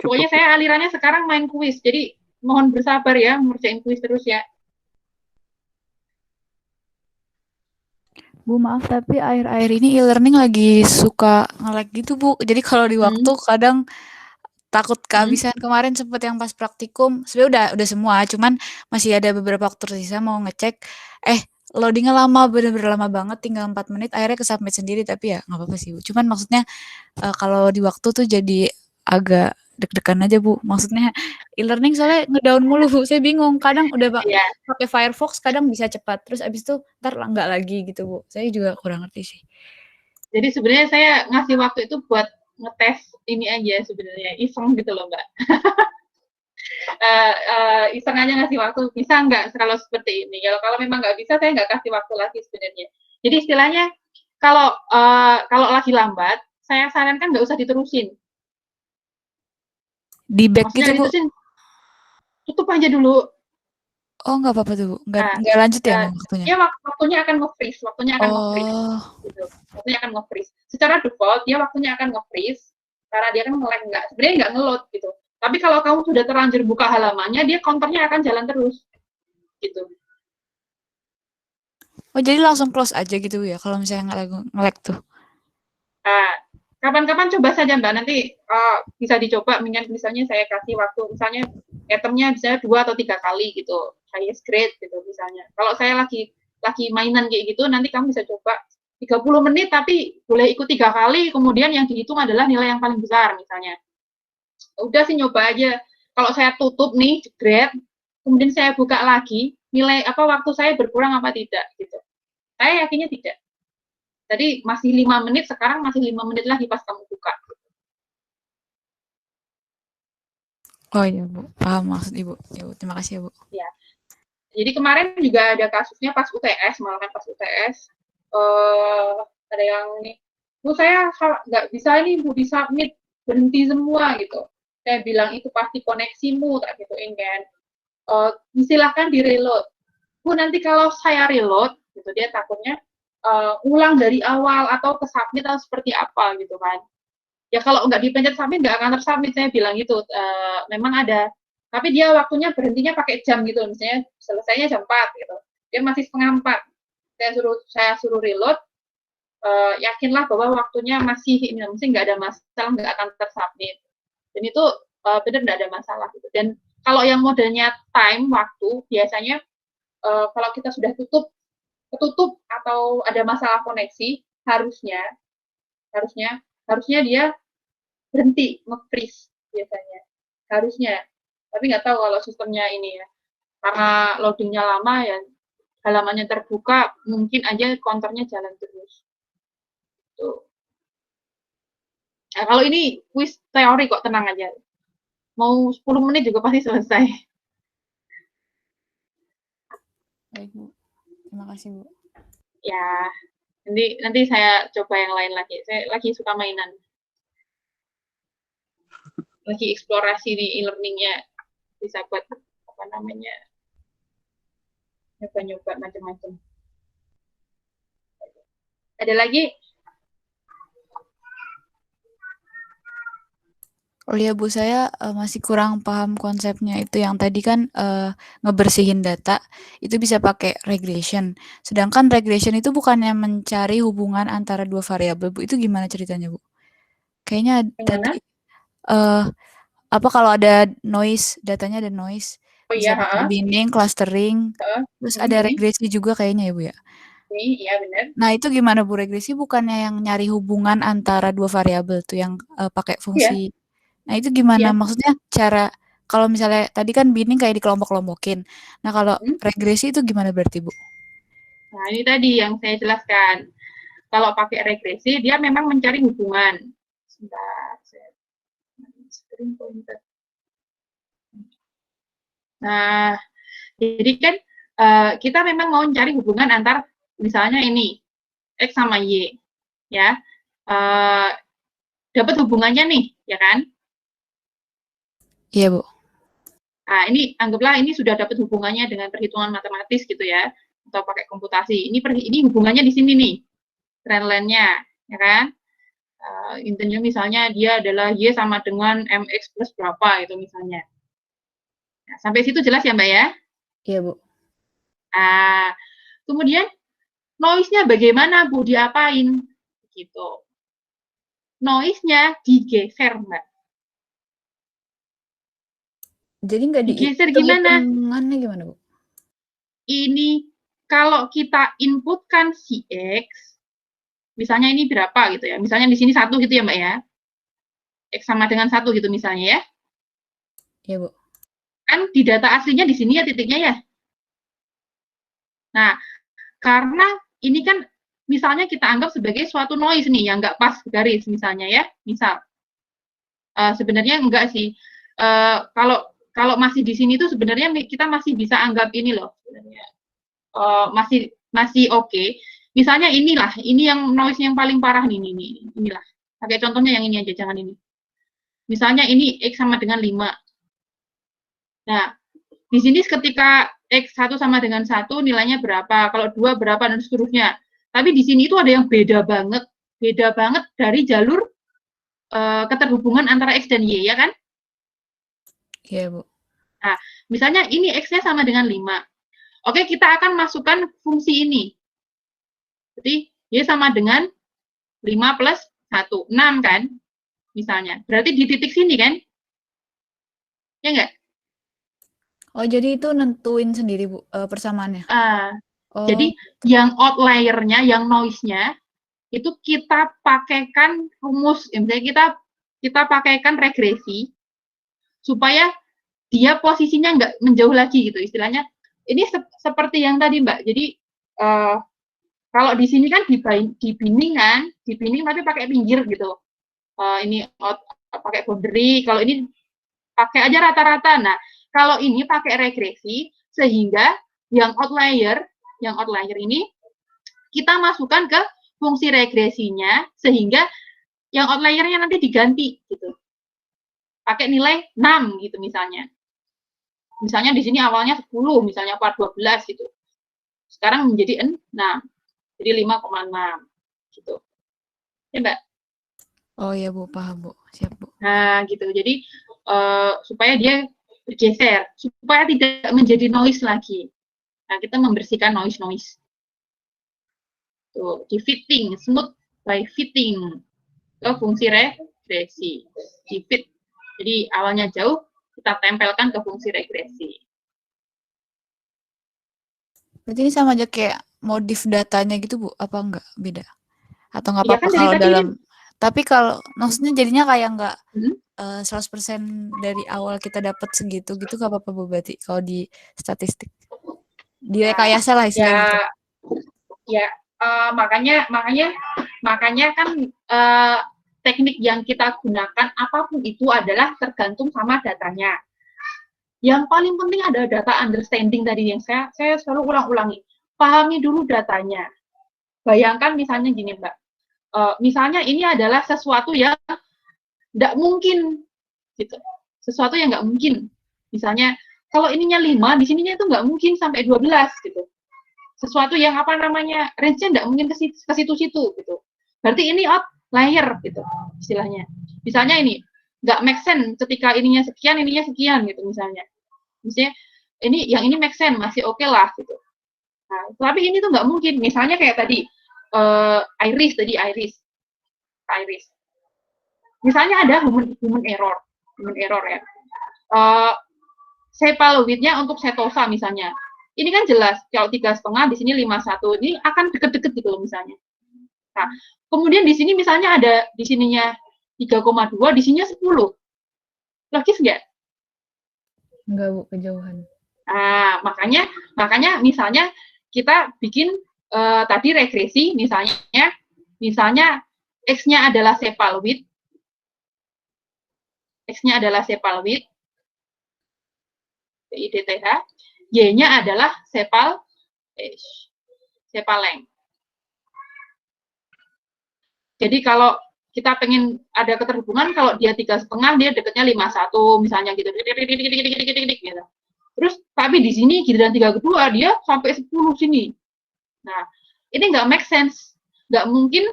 Speaker 1: Cukup. Pokoknya saya alirannya sekarang main kuis, jadi mohon bersabar ya, ngerjain kuis terus ya.
Speaker 6: Bu, maaf tapi akhir-akhir ini e-learning lagi suka nge-lag gitu, Bu. Jadi kalau di waktu kadang takut kehabisan. Kemarin sempet yang pas praktikum, sebenarnya udah semua, cuman masih ada beberapa waktu tersisa mau ngecek. Loadingnya lama, bener-bener lama banget, tinggal 4 menit, akhirnya ke-submit sendiri, tapi ya nggak apa-apa sih, Bu. Cuman maksudnya kalau di waktu tuh jadi agak deg-degan aja, Bu. Maksudnya e-learning soalnya ngedown mulu, Bu. Saya bingung. Kadang udah pakai Firefox, kadang bisa cepat. Terus abis itu ntar nggak lagi gitu, Bu. Saya juga kurang ngerti sih.
Speaker 1: Jadi sebenarnya saya ngasih waktu itu buat ngetes ini aja sebenarnya, iseng gitu loh, Mbak. Iseng aja ngasih waktu, bisa nggak kalau seperti ini. Kalau memang nggak bisa, saya nggak kasih waktu lagi sebenarnya. Jadi istilahnya kalau lagi lambat, saya sarankan nggak usah diterusin.
Speaker 6: Di back gitu, Bu?
Speaker 1: Tutup aja dulu.
Speaker 6: Oh, nggak apa-apa tuh, Bu. Nggak lanjut ya waktunya?
Speaker 1: Ya, waktunya akan nge-freeze. Gitu. Waktunya akan nge-freeze. Secara default, dia waktunya akan nge-freeze, karena dia kan sebenarnya nggak nge-load gitu. Tapi kalau kamu sudah terlanjur buka halamannya, dia counternya akan jalan terus. Gitu.
Speaker 6: Oh, jadi langsung close aja gitu ya, kalau misalnya nge-lag tuh?
Speaker 1: Kapan-kapan coba saja, Mbak. Nanti bisa dicoba, misalnya saya kasih waktu, misalnya itemnya bisa 2 atau 3 kali gitu, highest grade gitu misalnya. Kalau saya lagi mainan kayak gitu, nanti kamu bisa coba 30 menit tapi boleh ikut 3 kali, kemudian yang dihitung adalah nilai yang paling besar misalnya. Udah sih, nyoba aja. Kalau saya tutup nih grade, kemudian saya buka lagi, nilai waktu saya berkurang apa tidak gitu. Saya yakinnya tidak. Tadi masih 5 menit, sekarang masih 5 menit lagi pas kamu buka.
Speaker 6: Oh iya, Bu. Paham maksud Ibu. Ya, Bu. Terima kasih ya, Bu.
Speaker 1: Ya. Jadi kemarin juga ada kasusnya pas UTS, malah kan pas UTS. Ada yang nih, Bu, saya nggak bisa ini, Bu, di-submit, berhenti semua gitu. Saya bilang itu pasti koneksimu, tak gituin kan. Silahkan di-reload. Bu, nanti kalau saya reload, gitu, dia takutnya ulang dari awal atau ke submit atau seperti apa gitu kan. Ya kalau nggak dipencet submit nggak akan tersubmit, saya bilang gitu. Memang ada, tapi dia waktunya berhentinya pakai jam gitu, misalnya selesainya jam 4 gitu, dia masih setengah 4, saya suruh reload, yakinlah bahwa waktunya masih ini, mesti nggak ada masalah, nggak akan tersubmit, dan itu benar nggak ada masalah gitu. Dan kalau yang modelnya time waktu, biasanya kalau kita sudah ketutup atau ada masalah koneksi, harusnya dia berhenti, nge-freeze biasanya. Harusnya. Tapi nggak tahu kalau sistemnya ini ya. Karena loadingnya lama ya, halamannya terbuka, mungkin aja counternya jalan terus. Tuh. Nah, kalau ini kuis teori kok, tenang aja. Mau 10 menit juga pasti selesai.
Speaker 6: Baik, Bu. Terima kasih, Bu.
Speaker 1: Ya, nanti saya coba yang lain lagi. Saya lagi suka mainan. Lagi eksplorasi di e-learning-nya. Bisa buat, apa namanya, nyoba-nyoba macam-macam. Ada lagi?
Speaker 6: Oh iya Bu, saya masih kurang paham konsepnya itu yang tadi kan ngebersihin data itu bisa pakai regression. Sedangkan regression itu bukannya mencari hubungan antara dua variabel, Bu. Itu gimana ceritanya, Bu? Kayaknya tadi apa kalau ada noise, datanya ada noise,
Speaker 1: Oh
Speaker 6: bisa
Speaker 1: iya,
Speaker 6: pakai binning, clustering, terus ada regresi juga kayaknya ya, Bu ya?
Speaker 1: Iya, benar.
Speaker 6: Nah, itu gimana Bu? Regresi bukannya yang nyari hubungan antara dua variabel tuh yang pakai fungsi. Nah, itu gimana?
Speaker 1: Iya.
Speaker 6: Maksudnya cara kalau misalnya tadi kan binning kayak dikelompok-kelompokin. Nah, kalau regresi itu gimana berarti, Bu?
Speaker 1: Nah, ini tadi yang saya jelaskan. Kalau pakai regresi, dia memang mencari hubungan. Sebentar, screen pointer. Nah, jadi kan kita memang mau mencari hubungan antar, misalnya ini, X sama Y. Ya, dapat hubungannya nih, ya kan?
Speaker 6: Iya, Bu.
Speaker 1: Nah, ini anggaplah ini sudah dapat hubungannya dengan perhitungan matematis gitu ya, atau pakai komputasi. Ini hubungannya di sini nih, trend line-nya, ya kan? Intinya misalnya dia adalah Y sama dengan MX plus berapa itu misalnya. Nah, sampai situ jelas ya Mbak ya?
Speaker 6: Iya, Bu.
Speaker 1: Nah, kemudian noise-nya bagaimana Bu, diapain? Gitu. Noise-nya digeser Mbak.
Speaker 6: Jadi nggak
Speaker 1: digeser gimana?
Speaker 6: Gimana, Bu?
Speaker 1: Ini kalau kita inputkan si X, misalnya ini berapa gitu ya, misalnya di sini 1 gitu ya Mbak ya, X sama dengan 1 gitu misalnya ya.
Speaker 6: Iya, Bu.
Speaker 1: Kan di data aslinya di sini ya titiknya ya. Nah, karena ini kan misalnya kita anggap sebagai suatu noise nih yang nggak pas garis misalnya ya, misal. Sebenarnya enggak sih. Kalau masih di sini tuh sebenarnya kita masih bisa anggap ini loh sebenarnya. Masih oke. Misalnya inilah, ini yang noise yang paling parah nih, inilah. Pakai contohnya yang ini aja, jangan ini. Misalnya ini X sama dengan 5. Nah, di sini ketika X1 sama dengan 1 nilainya berapa, kalau 2 berapa, dan seterusnya. Tapi di sini itu ada yang beda banget dari jalur keterhubungan antara X dan Y, ya kan?
Speaker 6: Iya, Bu.
Speaker 1: Nah, misalnya ini X-nya sama dengan 5. Oke, kita akan masukkan fungsi ini. Jadi, Y sama dengan 5 plus 1, 6 kan? Misalnya. Berarti di titik sini kan? Ya enggak?
Speaker 6: Oh, jadi itu nentuin sendiri, Bu, persamaannya?
Speaker 1: Jadi, yang outlier-nya, yang noise-nya, itu kita pakaikan rumus, misalnya kita pakaikan regresi, supaya dia posisinya nggak menjauh lagi gitu, istilahnya. Ini seperti yang tadi, Mbak. Jadi, kalau di sini kan dibinding tapi pakai pinggir gitu. Ini pakai boundary, kalau ini pakai aja rata-rata. Nah, kalau ini pakai regresi, sehingga yang outlier ini kita masukkan ke fungsi regresinya, sehingga yang outlier-nya nanti diganti gitu. Pakai nilai 6 gitu misalnya. Misalnya di sini awalnya 10, misalnya 12 gitu. Sekarang menjadi 6. Jadi 5,6 gitu. Ya, Mbak?
Speaker 6: Oh iya, Bu, paham, Bu. Siap, Bu.
Speaker 1: Nah, gitu. Jadi supaya dia bergeser, supaya tidak menjadi noise lagi. Nah, kita membersihkan noise. Tuh, di fitting, smooth by fitting ke fungsi regresi. Di fit. Jadi awalnya jauh, kita tempelkan ke fungsi regresi.
Speaker 6: Berarti ini sama aja kayak modif datanya gitu, Bu? Apa enggak? Beda? Atau nggak
Speaker 1: Iya
Speaker 6: apa-apa
Speaker 1: kan
Speaker 6: kalau dalam...
Speaker 1: ini.
Speaker 6: Tapi kalau maksudnya jadinya kayak nggak 100% dari awal kita dapat segitu gitu nggak apa-apa, Bu, berarti kalau di statistik. Di rekayasa lah istilahnya gitu.
Speaker 1: Ya, makanya kan teknik yang kita gunakan, apapun itu adalah tergantung sama datanya. Yang paling penting ada data understanding tadi yang saya selalu ulang-ulangi. Pahami dulu datanya. Bayangkan misalnya gini, Mbak. Misalnya ini adalah sesuatu yang tidak mungkin, gitu. Sesuatu yang nggak mungkin. Misalnya, kalau ininya 5, di sininya itu nggak mungkin sampai 12, gitu. Sesuatu yang apa namanya, range-nya nggak mungkin ke situ-situ, gitu. Berarti ini outlier, gitu, istilahnya. Misalnya ini, nggak make sense ketika ininya sekian, gitu, misalnya. Misalnya, yang ini make sense, masih oke lah, gitu. Nah, tapi ini tuh nggak mungkin. Misalnya kayak tadi, iris. Misalnya ada human error ya. Sepal width-nya untuk setosa misalnya. Ini kan jelas, kalau 3,5, di sini 5,1. Ini akan deket-deket gitu loh misalnya. Nah, kemudian di sini misalnya ada, di sininya 3,2, di sininya 10. Logis nggak?
Speaker 7: Enggak, Bu, kejauhan.
Speaker 1: Nah, makanya misalnya kita bikin tadi regresi, misalnya X-nya adalah sepal width, PIDTH, Y-nya adalah sepal length. Jadi kalau kita pengen ada keterhubungan, kalau dia 3,5, dia dekatnya 5,1 misalnya gitu. Terus tapi di sini giliran 3 kedua dia sampai 10 sini. Nah, ini nggak make sense. Nggak mungkin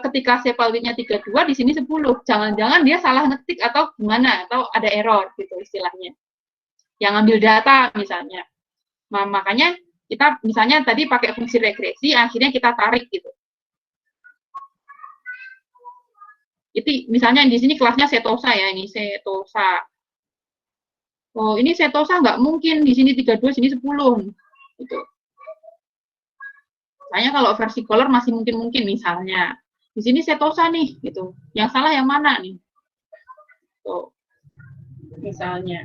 Speaker 1: ketika sepal width-nya 32 di sini 10. Jangan-jangan dia salah ngetik atau gimana, atau ada error gitu istilahnya. Yang ambil data misalnya. Nah, makanya kita misalnya tadi pakai fungsi regresi, akhirnya kita tarik gitu. Itu misalnya di sini kelasnya setosa ya, ini setosa. Oh, ini setosa nggak mungkin, di sini 32, sini 10. Gitu. Misalnya kalau versi color masih mungkin misalnya. Di sini setosa nih, gitu. Yang salah yang mana nih? Tuh. Misalnya.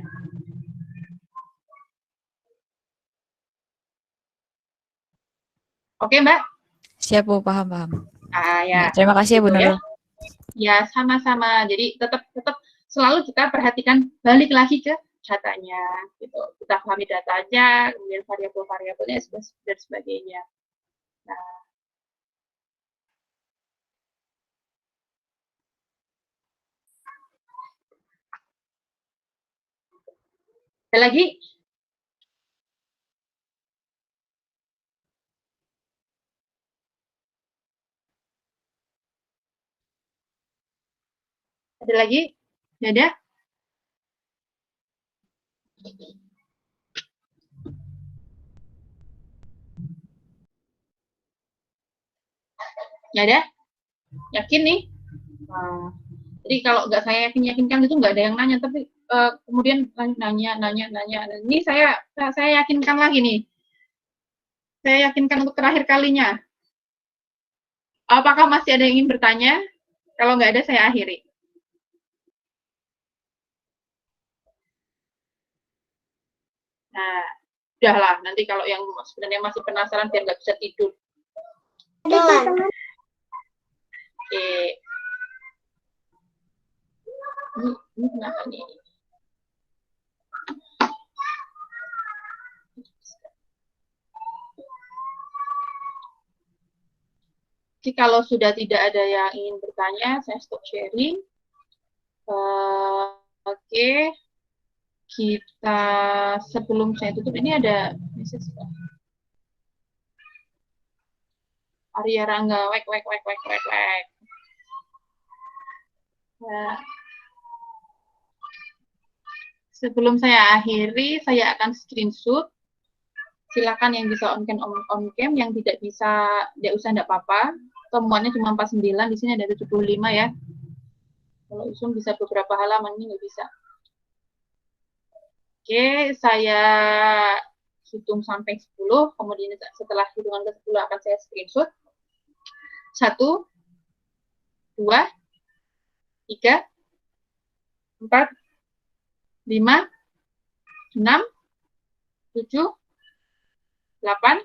Speaker 1: Oke, Mbak?
Speaker 6: Siap, Bu, paham.
Speaker 1: Ya.
Speaker 6: Terima kasih ya, Bu Nurul.
Speaker 1: Ya, sama-sama. Jadi tetap selalu kita perhatikan, balik lagi ke datanya, gitu. Kita pahami datanya, kemudian variabel-variabelnya dan sebagainya. Nah, ada lagi? Ada lagi? Nggak ada? Nggak ada? Yakin nih? Nah, jadi kalau nggak saya yakinkan itu nggak ada yang nanya, tapi kemudian nanya. Ini saya yakinkan lagi nih. Saya yakinkan untuk terakhir kalinya. Apakah masih ada yang ingin bertanya? Kalau nggak ada, saya akhiri. Nah, udahlah. Nanti kalau yang sebenarnya masih penasaran biar nggak bisa tidur. Oke. Ini kenapa nih? Jadi kalau sudah tidak ada yang ingin bertanya, saya stop sharing. Oke. Kita sebelum saya tutup, ini ada message. Arya Rangga, wek. Nah, sebelum saya akhiri, saya akan screenshot. Silakan yang bisa on cam, yang tidak bisa, tidak usah, tidak apa-apa. Temuannya cuma 49, di sini ada 75 ya. Kalau Zoom bisa beberapa halaman, ini nggak bisa. Oke, saya hitung sampai 10, kemudian setelah hitungan ke-10 akan saya screenshot. 1, 2, 3, 4, 5, 6, 7, 8,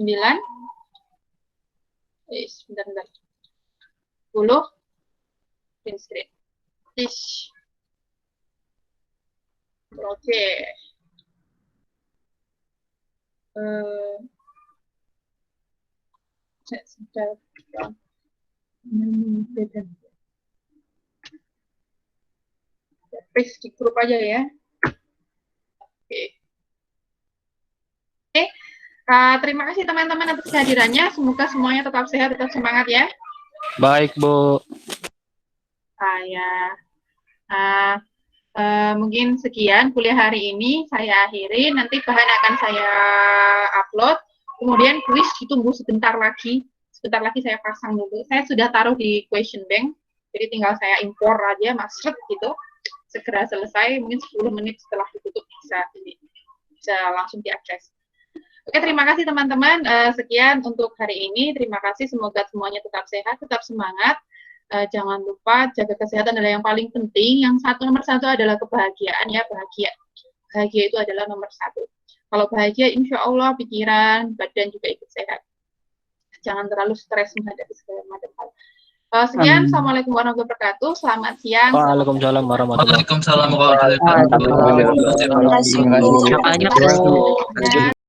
Speaker 1: 9, 10, Print screen. Ish. Oke. Saya sudah paste di grup aja ya. Oke. Oke. Terima kasih teman-teman atas kehadirannya. Semoga semuanya tetap sehat, tetap semangat ya.
Speaker 3: Baik, Bu.
Speaker 1: Mungkin sekian kuliah hari ini saya akhiri. Nanti bahan akan saya upload. Kemudian kuis ditunggu sebentar lagi. Sebentar lagi saya pasang dulu. Saya sudah taruh di question bank. Jadi tinggal saya impor aja, masuk gitu. Segera selesai. Mungkin 10 menit setelah ditutup bisa langsung diakses. Oke, terima kasih teman-teman. Sekian untuk hari ini. Terima kasih. Semoga semuanya tetap sehat, tetap semangat. Jangan lupa jaga kesehatan adalah yang paling penting. Yang nomor satu adalah kebahagiaan ya, bahagia itu adalah nomor satu. Kalau bahagia, insya Allah pikiran, badan juga ikut sehat. Jangan terlalu stres menghadapi segala macam hal. Sekian, Assalamualaikum warahmatullahi wabarakatuh. Selamat siang.
Speaker 3: Waalaikumsalam warahmatullahi wabarakatuh.
Speaker 2: Waalaikumsalam warahmatullahi wabarakatuh.
Speaker 4: Terima kasih.